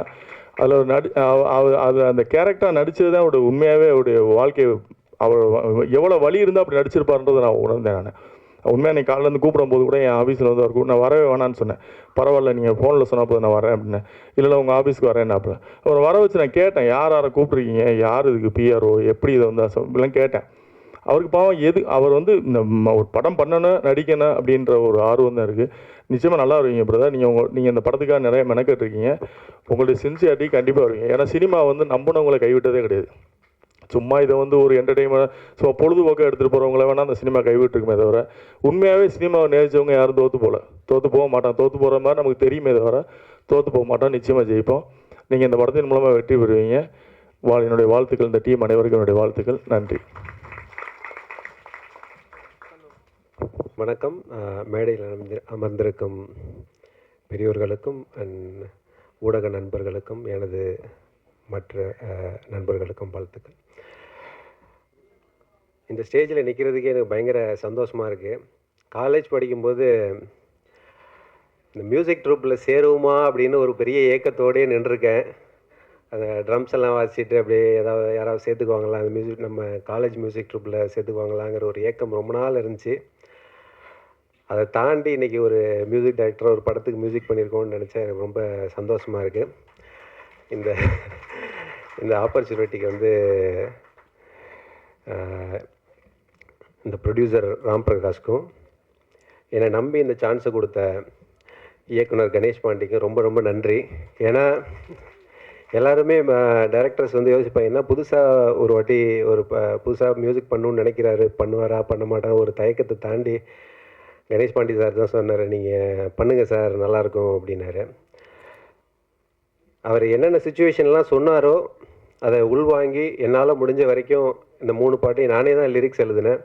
அதில் அது அந்த கேரக்டராக நடித்தது தான் அவருடைய உண்மையாகவே அவருடைய வாழ்க்கை. அவர் எவ்வளோ வலி இருந்தால் அப்படி நடிச்சிருப்பாருன்றதை நான் உணர்ந்தேன். நான் உண்மையாக நீ காலையிலேருந்து கூப்பிடும்போது கூட என் ஆஃபீஸில் வந்து அவர் நான் வரவே வேணான்னு சொன்னேன். பரவாயில்ல, நீங்கள் ஃபோனில் சொன்னால் போது நான் வரேன் அப்படின்னு. இல்லை உங்கள் ஆஃபீஸ்க்கு வரேன் அப்போ அவரை வர வச்சு நான் கேட்டேன், யாரை கூப்பிட்ருக்கீங்க, யார் இதுக்கு பிஆர்ஓ, எப்படி இதை வந்து இப்படிலாம் கேட்டேன். அவருக்கு பாவம் அவர் வந்து இந்த ஒரு படம் பண்ணணும், நடிக்கணும் அப்படின்ற ஒரு ஆர்வம் தான் இருக்குது. நிச்சயமாக நல்லா வருவீங்க பிரதர். நீங்கள் இந்த படத்துக்காக நிறைய மெனக்கெட்டுருக்கீங்க. உங்களுடைய சின்சியாரிட்டி கண்டிப்பாக வருவீங்க. ஏன்னா சினிமா வந்து நம்பினவங்களை கைவிட்டதே கிடையாது. சும்மா இதை வந்து ஒரு என்டர்டெயின்மெண்ட் சும்மா பொழுதுபோக்காக எடுத்துகிட்டு போகிறவங்கள வேணால் அந்த சினிமா கைவிட்டுருக்குமே தவிர உண்மையாகவே சினிமாவை நேசித்தவங்க யாரும் தோற்று போக மாட்டான். தோற்று போகிற மாதிரி நமக்கு தெரியுமே தவிர தோற்று போக மாட்டோம். நிச்சயமாக ஜெயிப்போம். நீங்கள் இந்த படத்தின் மூலமாக வெற்றி பெறுவீங்க. என்னுடைய வாழ்த்துக்கள். இந்த டீம் அனைவருக்கும் என்னுடைய வாழ்த்துக்கள். நன்றி. வணக்கம். மேடையில் அமர்ந்திருக்கும் பெரியோர்களுக்கும் ஊடக நண்பர்களுக்கும் எனது மற்ற நண்பர்களுக்கும் வாழ்த்துக்கள். இந்த ஸ்டேஜில் நிற்கிறதுக்கே எனக்கு பயங்கர சந்தோஷமாக இருக்குது. காலேஜ் படிக்கும்போது இந்த மியூசிக் ட்ரூப்பில் சேருவோமா அப்படின்னு ஒரு பெரிய ஏக்கத்தோடே நின்றுருக்கேன். அந்த ட்ரம்ஸ் எல்லாம் வாசிச்சுட்டு அப்படியே யாராவது சேர்த்துக்குவாங்களா, அந்த மியூசிக் நம்ம காலேஜ் மியூசிக் ட்ரூப்பில் சேர்த்துக்குவாங்களாங்கிற ஒரு ஏக்கம் ரொம்ப நாள் இருந்துச்சு. அதை தாண்டி இன்றைக்கி ஒரு மியூசிக் டைரக்டர் ஒரு படத்துக்கு மியூசிக் பண்ணியிருக்கோன்னு நினச்சா எனக்கு ரொம்ப சந்தோஷமாக இருக்குது. இந்த ஆப்பர்ச்சுனிட்டிக்கு வந்து இந்த ப்ரொடியூசர் ராம் பிரகாஷ்க்கும் என்னை நம்பி இந்த சான்ஸை கொடுத்த இயக்குனர் கணேஷ் பாண்டிக்கும் ரொம்ப ரொம்ப நன்றி. ஏன்னா எல்லாருமே டைரக்டர்ஸ் வந்து யோசிப்பாங்க, என்ன புதுசாக ஒரு வாட்டி புதுசாக மியூசிக் பண்ணணுன்னு நினைக்கிறாரு, பண்ணுவாரா பண்ண மாட்டார், ஒரு தயக்கத்தை தாண்டி கணேஷ் பாண்டி சார் தான் சொன்னார், நீங்கள் பண்ணுங்கள் சார் நல்லாயிருக்கும் அப்படின்னாரு. அவர் என்னென்ன சுச்சுவேஷன்லாம் சொன்னாரோ அதை உள்வாங்கி என்னால் முடிஞ்ச வரைக்கும் இந்த 3 பாட்டையும் நானே தான் லிரிக்ஸ் எழுதினேன்.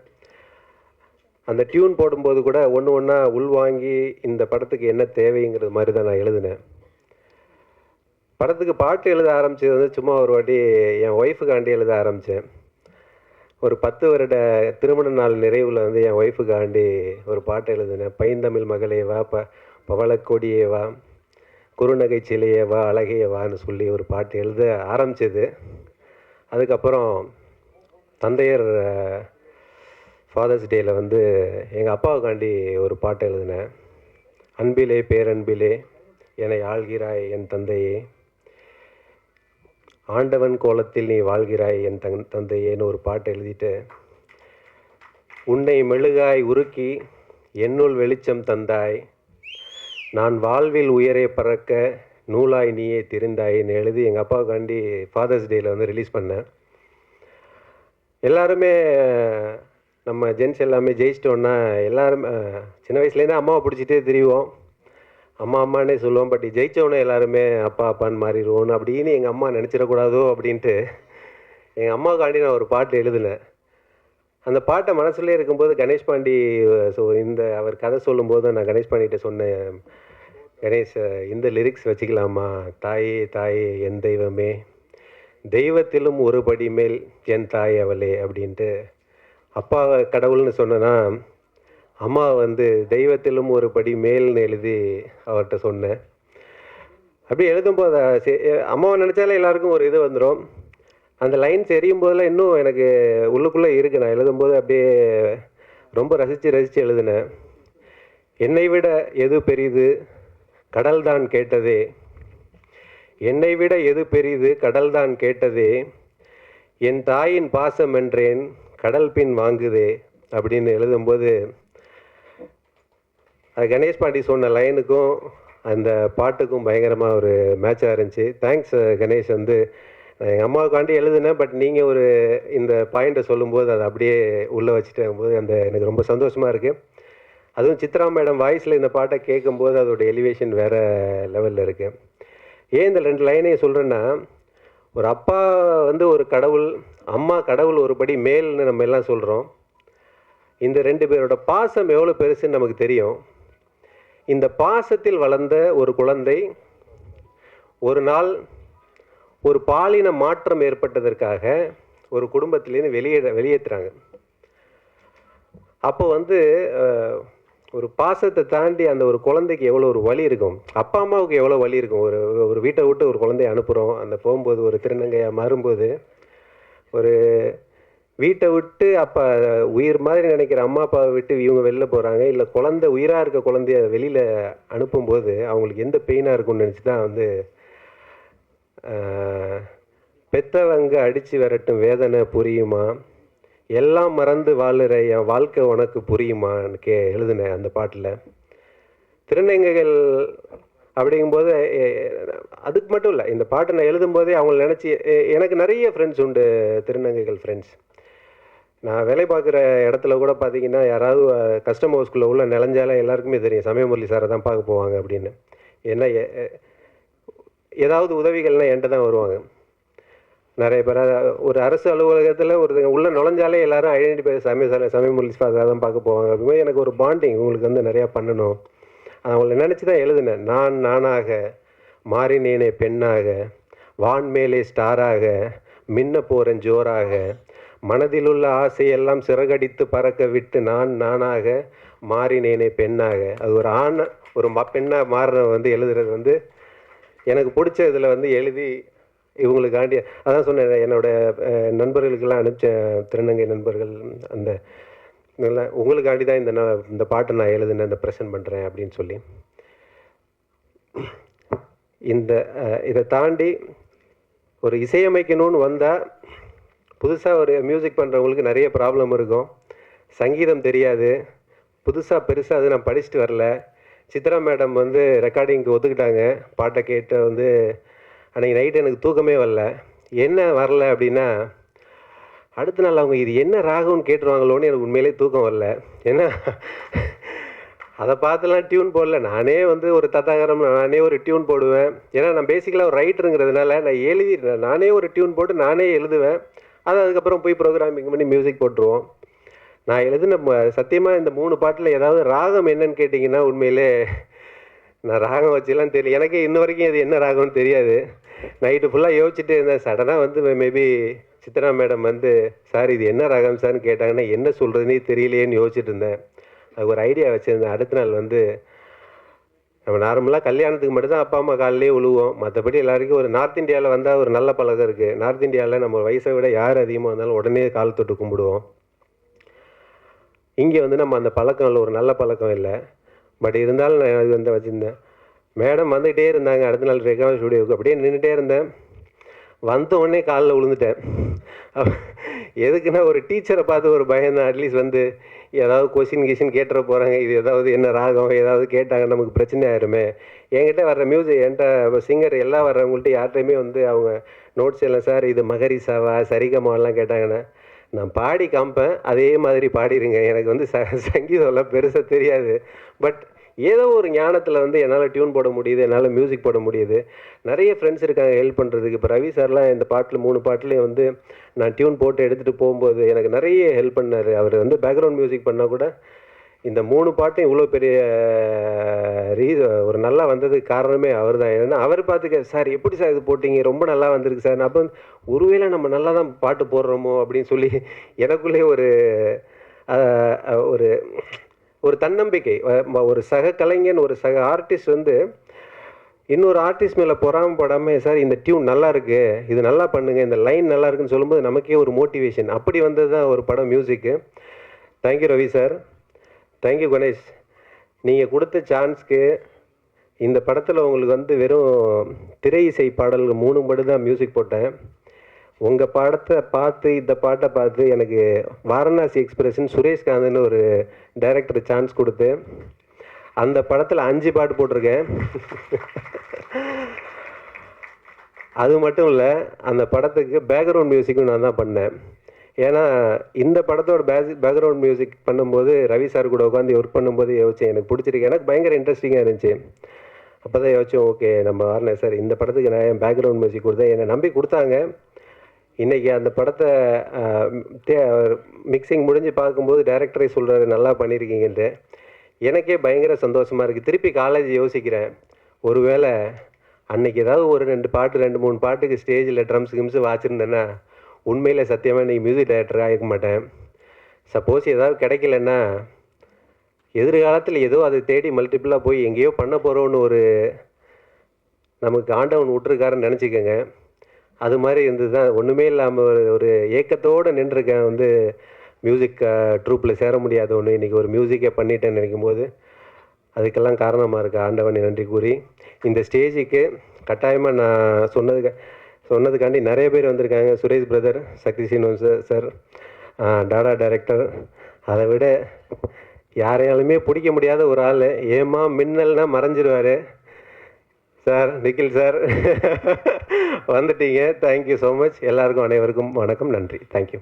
அந்த டியூன் போடும்போது கூட ஒன்று ஒன்றா உள்வாங்கி இந்த படத்துக்கு என்ன தேவைங்கிறது மாதிரி தான் நான் எழுதினேன். படத்துக்கு பாட்டு எழுத ஆரம்பித்தது வந்து சும்மா ஒரு வாட்டி என் ஒய்ஃபுக்காண்டி எழுத ஆரம்பித்தேன். ஒரு 10 வருட திருமண நாள் நிறைவில் வந்து என் ஒய்ஃபுக்காண்டி ஒரு பாட்டு எழுதினேன். பைந்தமிழ் மகளேவா, பவளக்கொடியேவா, குறுநகை சிலையேவா, அழகேவான்னு சொல்லி ஒரு பாட்டு எழுத ஆரம்பித்தது. அதுக்கப்புறம் தந்தையர் ஃபாதர்ஸ் டேயில் வந்து எங்கள் அப்பாவுக்காண்டி ஒரு பாட்டு எழுதினேன். அன்பிலே பேரன்பிலே என்னை ஆள்கிறாய் என் தந்தையே, ஆண்டவன் கோலத்தில் நீ வாழ்கிறாய் என் தந்தையேன்னு ஒரு பாட்டு எழுதிட்டு, உன்னை மெழுகாய் உருக்கி என்னுள் வெளிச்சம் தந்தாய், நான் வாழ்வில் உயரே பறக்க நூலாய் நீயே திரிந்தாயின்னு எழுதி எங்கள் அப்பாவுக்காண்டி ஃபாதர்ஸ் டேயில் வந்து ரிலீஸ் பண்ணேன். எல்லாருமே நம்ம ஜென்ஸ் எல்லாமே ஜெயிச்சிட்டோன்னா எல்லோரும் சின்ன வயசுலேருந்தே அம்மாவை பிடிச்சிட்டே திரிவோம், அம்மா அம்மானே சொல்லுவோம். பட் ஜெயித்தவொன்னே எல்லாருமே அப்பா அப்பான்னு மாறிடுவோன்னு அப்படின்னு எங்கள் அம்மா நினச்சிடக்கூடாதோ அப்படின்ட்டு எங்கள் அம்மாவுக்காண்டி நான் ஒரு பாட்டு எழுதினேன். அந்த பாட்டை மனசுலேயே இருக்கும்போது கணேஷ் பாண்டி அவர் கதை சொல்லும்போது நான் கணேஷ் பாண்டிகிட்ட சொன்னேன், கணேஷ் இந்த லிரிக்ஸ் வச்சுக்கலாமா? தாயே தாயே என் தெய்வமே, தெய்வத்திலும் ஒரு படி மேல் என் தாய் அவளே அப்படின்ட்டு. அப்பா கடவுள்னு சொன்னேன்னா அம்மா தெய்வத்திலும் ஒரு படி மேல்னு எழுதி அவர்கிட்ட சொன்னேன். அப்படி எழுதும்போது அம்மாவை நினச்சாலே எல்லாருக்கும் ஒரு இது வந்துடும். அந்த லைன்ஸ் எரியும் போதெல்லாம் இன்னும் எனக்கு உள்ளுக்குள்ளே இருக்குது. நான் எழுதும்போது அப்படியே ரொம்ப ரசித்து எழுதினேன். என்னை விட எது பெரிது கடல் தான் கேட்டதே, என்னை விட எது பெரிது கடல் தான் கேட்டதே, என் தாயின் பாசம் என்றேன் கடல் பின் வாங்குதே அப்படின்னு எழுதும்போது அது கணேஷ் பாண்டி சொன்ன லைனுக்கும் அந்த பாட்டுக்கும் பயங்கரமாக ஒரு மேட்சாக இருந்துச்சு. தேங்க்ஸ் கணேஷ். எங்கள் அம்மாவுக்காண்டி எழுதுனேன். பட் நீங்கள் இந்த பாயிண்ட்டை சொல்லும்போது அதை அப்படியே உள்ளே வச்சுட்டேன் போது எனக்கு ரொம்ப சந்தோஷமாக இருக்குது. அதுவும் சித்ரா மேடம் வாய்ஸில் இந்த பாட்டை கேட்கும்போது அதோட எலிவேஷன் வேறு லெவலில் இருக்குது. ஏன் இந்த 2 லைனையும் சொல்கிறேன்னா, ஒரு அப்பா ஒரு கடவுள், அம்மா கடவுள் ஒரு படி மேல்னு நம்ம எல்லாம் சொல்கிறோம். இந்த 2 பேரோட பாசம் எவ்வளோ பெருசுன்னு நமக்கு தெரியும். இந்த பாசத்தில் வளர்ந்த ஒரு குழந்தை ஒரு நாள் ஒரு பாலின மாற்றம் ஏற்பட்டதற்காக ஒரு குடும்பத்திலேருந்து வெளியேற்றுறாங்க. அப்போ ஒரு பாசத்தை தாண்டி அந்த ஒரு குழந்தைக்கு எவ்வளோ ஒரு வலி இருக்கும், அப்பா அம்மாவுக்கு எவ்வளோ வலி இருக்கும். ஒரு வீட்டை விட்டு ஒரு குழந்தைய அனுப்புகிறோம், அந்த போகும்போது ஒரு திருநங்கையாக மாறும்போது, ஒரு வீட்டை விட்டு அப்போ உயிர் மாதிரி நினைக்கிற அம்மா அப்பாவை விட்டு இவங்க வெளில போகிறாங்க. இல்லை குழந்தை உயிராக இருக்க குழந்தைய வெளியில் அனுப்பும்போது அவங்களுக்கு எந்த பெயினாக இருக்கும்னு நினச்சி தான் பெத்தவங்க அடித்து விரட்டும் வேதனை புரியுமா, எல்லாம் மறந்து வாழுற என் வாழ்க்கை உனக்கு புரியுமான்னு எழுதினேன் அந்த பாட்டில். திருநங்கைகள் அப்படிங்கும்போது அதுக்கு மட்டும் இல்லை, இந்த பாட்டை நான் எழுதும்போதே அவங்கள நினச்சி எனக்கு நிறைய ஃப்ரெண்ட்ஸ் உண்டு, திருநங்கைகள் ஃப்ரெண்ட்ஸ். நான் வேலை பார்க்குற இடத்துல கூட பார்த்தீங்கன்னா யாராவது கஸ்டமர்ஸ்குள்ளே உள்ள நிலஞ்சாலே எல்லாருக்குமே தெரியும் சமயமுரளி சாரை தான் பார்க்க போவாங்க அப்படின்னு. ஏன்னா ஏதாவது உதவிகள்னால் என்கிட்ட தான் வருவாங்க நிறைய பேர். ஒரு அரசு அலுவலகத்தில் ஒருத்தங்க உள்ளே நுழைஞ்சாலே எல்லாரும் ஐடென்டிஃபை சமயமுரளி சாரை தான் பார்க்க போவாங்க. அப்படிங்கும்போது எனக்கு ஒரு பாண்டிங், உங்களுக்கு நிறையா பண்ணணும். அவங்கள நினச்சி தான் எழுதினேன். நானாக மாறினேனே பெண்ணாக, வான்மேலே ஸ்டாராக மின்ன போகிறேன் ஜோராக, மனதிலுள்ள ஆசையெல்லாம் சிறகடித்து பறக்க விட்டு நானாக மாறினேனே பெண்ணாக. அது ஒரு ஆண் ஒரு பெண்ணாக மாறுற எழுதுறது எனக்கு பிடிச்ச இதில் எழுதி இவங்களுக்காண்டி அதான் சொன்னேன். என்னோடய நண்பர்களுக்கெல்லாம் அனுப்பிச்சேன், திருநங்கை நண்பர்கள். அந்த உங்களுக்காண்டி தான் இந்த பாட்டை நான் எழுதுனேன், இந்த ப்ரெசென்ட் பண்ணுறேன் அப்படின்னு சொல்லி. இதை தாண்டி ஒரு இசையமைக்கணும்னு வந்தால் புதுசாக ஒரு மியூசிக் பண்ணுறவங்களுக்கு நிறைய ப்ராப்ளம் இருக்கும். சங்கீதம் தெரியாது, புதுசாக பெருசாக அது நான் படிச்சுட்டு வரல. சித்ரா மேடம் ரெக்கார்டிங்க்கு ஒத்துக்கிட்டாங்க. பாட்டை கேட்டு அன்றைக்கி நைட்டு எனக்கு தூக்கமே வரல. என்ன வரல அப்படின்னா, அடுத்த நாள் அவங்க இது என்ன ராகம்னு கேட்டுருவாங்களோன்னு எனக்கு உண்மையிலே தூக்கம் வரல. ஏன்னா அதை பார்த்துலாம் டியூன் போடல. நானே ஒரு தத்தாகரம் நானே ஒரு டியூன் போடுவேன். ஏன்னா நான் பேசிக்கலாக ஒரு ரைட்டருங்கிறதுனால நான் எழுதிடுறேன். நானே ஒரு டியூன் போட்டு நானே எழுதுவேன். அது அதுக்கப்புறம் போய் ப்ரோக்ராமிங் பண்ணி மியூசிக் போட்டுருவோம். நான் எழுதின சத்தியமாக இந்த 3 பாட்டில் ஏதாவது ராகம் என்னன்னு கேட்டிங்கன்னா உண்மையிலே நான் ராகம் வச்சுலாம் தெரியல. எனக்கே இன்ன வரைக்கும் அது என்ன ராகம்னு தெரியாது. நைட்டு ஃபுல்லாக யோசிச்சுட்டு இருந்தேன். சடனாக மேபி சித்ரா மேடம் சார் இது என்ன ராகம் சார்னு கேட்டாங்கன்னா என்ன சொல்கிறதுனே தெரியலையேன்னு யோசிச்சுட்டு இருந்தேன். அது ஒரு ஐடியா வச்சுருந்தேன். அடுத்த நாள் நம்ம நார்மலாக கல்யாணத்துக்கு மட்டும்தான் அப்பா அம்மா காலையிலே உழுவோம். மற்றபடி எல்லாருக்கும் ஒரு நார்த் இந்தியாவில் வந்தால் ஒரு நல்ல பழக்கம் இருக்குது. நார்த் இந்தியாவில் நம்ம வயசை விட யார் அதிகமாக வந்தாலும் உடனே கால் தொட்டு கும்பிடுவோம். இங்கே நம்ம அந்த பழக்கம் இல்லை, ஒரு நல்ல பழக்கம் இல்லை. பட் இருந்தாலும் நான் அது வச்சுருந்தேன். மேடம் வந்துகிட்டே இருந்தாங்க. அடுத்த நாள் ரெக்கார்ட் ஸ்டுடியோவுக்கு அப்படியே நின்றுட்டே இருந்தேன். வந்த உடனே காலில் விழுந்துட்டேன். எதுக்குன்னா ஒரு டீச்சரை பார்த்து ஒரு பயம்தான். அட்லீஸ்ட் ஏதாவது கொஷின் கேட்டுற போகிறாங்க, இது ஏதாவது என்ன ராகம் ஏதாவது கேட்டாங்க நமக்கு பிரச்சனை ஆயிருமே. என்கிட்ட வர்ற மியூசிக் என்கிட்ட சிங்கர் எல்லாம் வர்றவங்கள்ட்ட யார்கிட்டையுமே அவங்க நோட்ஸ் எல்லாம் சார் இது மகரிசாவா சரிகமாவெல்லாம் கேட்டாங்கன்னா நான் பாடி காமிப்பேன், அதே மாதிரி பாடிடுங்க. எனக்கு வந்து சங்கீதம்லாம் பெருசாக தெரியாது. பட் ஏதோ ஒரு ஞானத்தில் வந்து என்னால் டியூன் போட முடியுது, என்னால் மியூசிக் போட முடியுது. நிறைய ஃப்ரெண்ட்ஸ் இருக்காங்க ஹெல்ப் பண்ணுறதுக்கு. இப்போ ரவி சார்லாம் இந்த பாட்டில் 3 பாட்டுலேயும் வந்து நான் டியூன் போட்டு எடுத்துகிட்டு போகும்போது எனக்கு நிறைய ஹெல்ப் பண்ணார். அவர் வந்து பேக்ரவுண்ட் மியூசிக் பண்ணால் கூட இந்த 3 பாட்டும் இவ்வளோ பெரிய ஒரு நல்லா வந்ததுக்கு காரணமே அவர் தான். ஏன்னா அவர் பார்த்துக்க, சார் எப்படி சார் இது போட்டிங்க, ரொம்ப நல்லா வந்திருக்கு சார். அப்போ ஒருவேளை நம்ம நல்லா தான் பாட்டு போடுறோமோ அப்படின்னு சொல்லி எனக்குள்ளே ஒரு ஒரு தன்னம்பிக்கை. ஒரு சக கலைஞன், ஒரு சக ஆர்டிஸ்ட் வந்து இன்னொரு ஆர்டிஸ்ட் மேலே பொறாமப்படாமல், சார் இந்த டியூன் நல்லா இருக்குது, இது நல்லா பண்ணுங்கள், இந்த லைன் நல்லா இருக்குன்னு சொல்லும்போது நமக்கே ஒரு மோட்டிவேஷன். அப்படி வந்தது தான் ஒரு படம் மியூசிக்கு. Thank you Ravi sir, thank you Ganesh. நீங்கள் கொடுத்த சான்ஸ்க்கு இந்த படத்தில் உங்களுக்கு வந்து வெறும் திரை இசை பாடல்கள் 3 மட்டும் தான் மியூசிக் போட்டேன். உங்கள் படத்தை பார்த்து, இந்த பாட்டை பார்த்து எனக்கு வாரணாசி எக்ஸ்பிரஸ்ன்னு சுரேஷ்காந்தன்னு ஒரு டைரக்டர் சான்ஸ் கொடுத்து அந்த படத்தில் 5 பாட்டு போட்டிருக்கேன். அது மட்டும் இல்லை, அந்த படத்துக்கு பேக்ரவுண்ட் மியூசிக்கும் நான் தான் பண்ணேன். ஏன்னா இந்த படத்தோட பேக்ரவுண்ட் மியூசிக் பண்ணும்போது ரவி சார் கூட உட்காந்து ஒர்க் பண்ணும்போது யோசிச்சேன், எனக்கு பிடிச்சிருக்கு, எனக்கு பயங்கர இன்ட்ரெஸ்டிங்காக இருந்துச்சு. அப்போ தான் யோசிச்சோம், ஓகே நம்ம வரணும் சார், இந்த படத்துக்கு நான் என் பேக்ரவுண்ட் மியூசிக் கொடுத்தேன். என்னை நம்பி கொடுத்தாங்க. இன்றைக்கி அந்த படத்தை மிக்சிங் முடிஞ்சு பார்க்கும்போது டைரக்டரே சொல்கிறாரு நல்லா பண்ணியிருக்கீங்கன்ட்டு. எனக்கே பயங்கர சந்தோஷமாக இருக்குது. திருப்பி காலேஜ் யோசிக்கிறேன், ஒருவேளை அன்றைக்கி ஏதாவது ஒரு 2 பாட்டு 2-3 பாட்டுக்கு ஸ்டேஜில் ட்ரம்ஸ் கிம்ஸு வாச்சிருந்தேன்னா உண்மையில் சத்தியமாக இன்றைக்கி மியூசிக் டைரக்டராக ஆகிக்க மாட்டேன். சப்போஸ் ஏதாவது கிடைக்கலன்னா எதிர்காலத்தில் ஏதோ அதை தேடி மல்டிப்புளாக போய் எங்கேயோ பண்ண போகிறோன்னு ஒரு நமக்கு ஆண்டவன் விட்டுருக்காருன்னு நினச்சிக்கோங்க. அது மாதிரி இருந்தது தான். ஒன்றுமே இல்லாமல் ஒரு ஏக்கத்தோடு நின்றுருக்கேன். வந்து மியூசிக் ட்ரூப்பில் சேர முடியாத ஒன்று இன்றைக்கி ஒரு மியூசிக்கை பண்ணிட்டேன்னு நினைக்கும் போது அதுக்கெல்லாம் காரணமாக இருக்குது ஆண்டவனை நன்றி கூறி. இந்த ஸ்டேஜுக்கு கட்டாயமாக நான் சொன்னதுக்காண்டி நிறைய பேர் வந்திருக்காங்க. சுரேஷ் பிரதர், சக்தி சீனிவாசன் சார், டாடா டைரக்டர், அதை விட யாரையாலுமே பிடிக்க முடியாத ஒரு ஆள், ஏமா மின்னல்னா மறைஞ்சிருவார் சார், நிக்கில் சார் வந்துட்டீங்க. Thank you so much. எல்லாருக்கும் அனைவருக்கும் வணக்கம், நன்றி, தேங்க்யூ.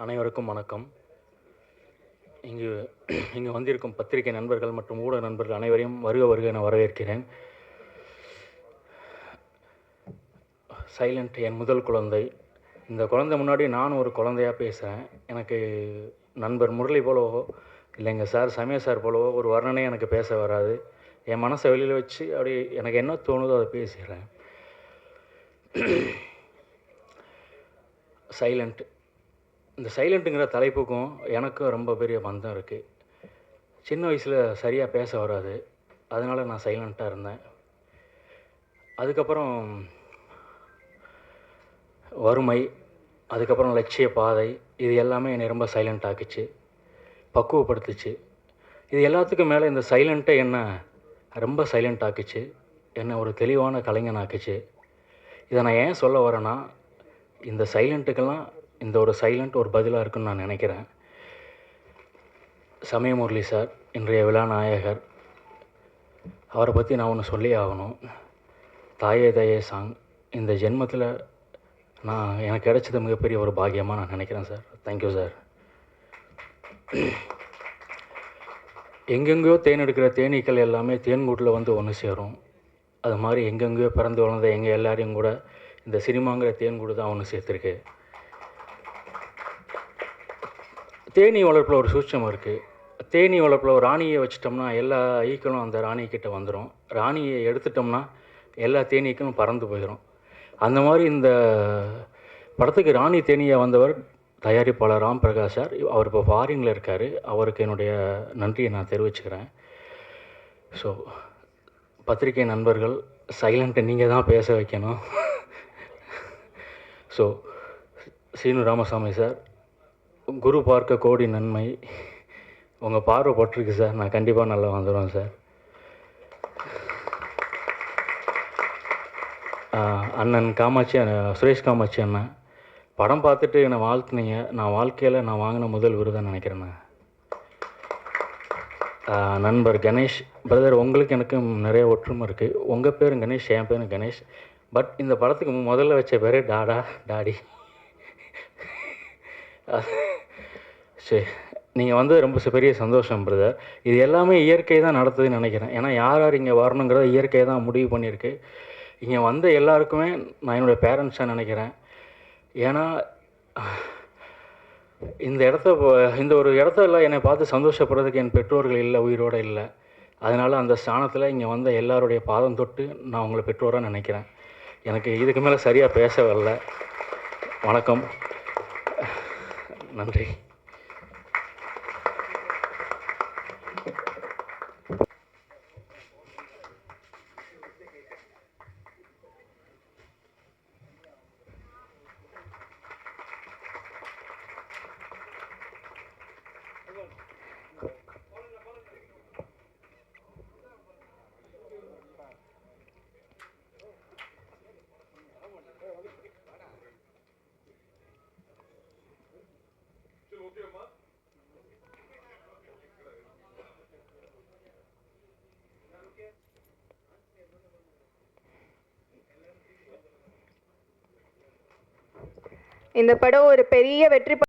அனைவருக்கும் வணக்கம். இங்கு வந்திருக்கும் பத்திரிகை நண்பர்கள் மற்றும் ஊடக நண்பர்கள் அனைவரையும் வருக என வரவேற்கிறேன். சைலண்ட் என் முதல் குழந்தை. இந்த குழந்தை முன்னாடி நானும் ஒரு குழந்தையாக பேசுகிறேன். எனக்கு நண்பர் முரளி போலவோ இல்லைங்க சார் சமய சார் போலவோ ஒரு வர்ணனை எனக்கு பேச வராது. என் மனசை வெளியில் வச்சு அப்படி எனக்கு என்ன தோணுதோ அதை பேசிடுறேன். சைலண்ட், இந்த சைலண்ட்டுங்கிற தலைப்புக்கும் எனக்கும் ரொம்ப பெரிய பந்தம் இருக்குது. சின்ன வயசில் சரியாக பேச வராது, அதனால் நான் சைலண்ட்டாக இருந்தேன். அதுக்கப்புறம் வறுமை, அதுக்கப்புறம் லட்சிய பாதை, இது எல்லாமே என்னை ரொம்ப சைலண்ட் ஆக்குச்சு, பக்குவப்படுத்துச்சு. இது எல்லாத்துக்கும் மேலே இந்த சைலண்ட்டை என்ன ரொம்ப சைலண்ட் ஆக்குச்சு, என்னை ஒரு தெளிவான கலைஞன் ஆக்குச்சு. இதை நான் ஏன் சொல்ல வரேன்னா, இந்த சைலண்ட்டுக்கெல்லாம் இந்த ஒரு சைலண்ட் ஒரு பதிலாக இருக்குன்னு நான் நினைக்கிறேன். சமயமுரளி சார் இன்றைய விழா நாயகர், அவரை பற்றி நான் ஒன்று சொல்லி ஆகணும். தாயே தயே சாங் இந்த ஜென்மத்தில் எனக்கு கிடைச்சது மிகப்பெரிய ஒரு பாக்கியமாக நான் நினைக்கிறேன் சார். Thank you sir. எங்கெங்கேயோ தேன் எடுக்கிற தேனீக்கள் எல்லாமே தேன்கூட்டில் வந்து ஒன்று சேரும். அது மாதிரி எங்கெங்கேயோ பிறந்து வளர்ந்த எங்கள் எல்லாரையும் கூட இந்த சினிமாங்கிற தேன்கூடு தான் ஒன்று சேர்த்துருக்கு. தேனீ வளர்ப்பில் ஒரு சூட்சம் இருக்குது. தேனீ வளர்ப்பில் ஒரு ராணியை வச்சிட்டோம்னா எல்லா ஈக்களும் அந்த ராணிக்கிட்ட வந்துடும். ராணியை எடுத்துட்டோம்னா எல்லா தேனீக்களும் பறந்து போயிடும். அந்த மாதிரி இந்த படத்துக்கு ராணி தேனியை வந்தவர் தயாரிப்பாளர் ராம் பிரகாஷ் சார். அவர் இப்போ ஃபாரினில் இருக்கார். அவருக்கு என்னுடைய நன்றியை நான் தெரிவிச்சுக்கிறேன். ஸோ பத்திரிகை நண்பர்கள், சைலண்ட்டை நீங்கள் தான் பேச வைக்கணும். ஸோ சீனு ராமசாமி சார், குரு பார்க்க கோடி நன்மை, உங்கள் பார்வை பட்டிருக்கு சார், நான் கண்டிப்பாக நல்லா வந்துடுவேன் சார். அண்ணன் காமாட்சி, சுரேஷ் காமாட்சி அண்ணன், படம் பார்த்துட்டு என்னை வாழ்த்துனீங்க. நான் வாழ்க்கையில் நான் வாங்கின முதல் விருதுன்னு நினைக்கிறேண்ணே. நண்பர் கணேஷ் பிரதர், உங்களுக்கு எனக்கும் நிறைய ஒற்றுமை இருக்குது. உங்கள் பேரும் கணேஷ், என் பேரும் கணேஷ். பட் இந்த படத்துக்கு முதல்ல வச்ச பேர் டாடா டாடி. சரி, நீங்கள் வந்து ரொம்ப பெரிய சந்தோஷம் பிரதர். இது எல்லாமே இயற்கை தான் நடத்துதுன்னு நினைக்கிறேன். ஏன்னா யார் யார் இங்கே வரணுங்கிறத இயற்கை தான் முடிவு பண்ணியிருக்கு. இங்கே வந்த எல்லாருக்குமே நான் என்னுடைய பேரண்ட்ஸாக நினைக்கிறேன். ஏன்னா இந்த ஒரு இடத்துல என்னை பார்த்து சந்தோஷப்படுறதுக்கு என் பெற்றோர்கள் இல்லை, உயிரோடு இல்லை. அதனால் அந்த ஸ்தானத்தில் இங்கே வந்த எல்லாருடைய பாதம் தொட்டு நான் உங்களை பெற்றோராக நினைக்கிறேன். எனக்கு இதுக்கு மேலே சரியாக பேச வரல. வணக்கம், நன்றி. இந்த படம் ஒரு பெரிய வெற்றி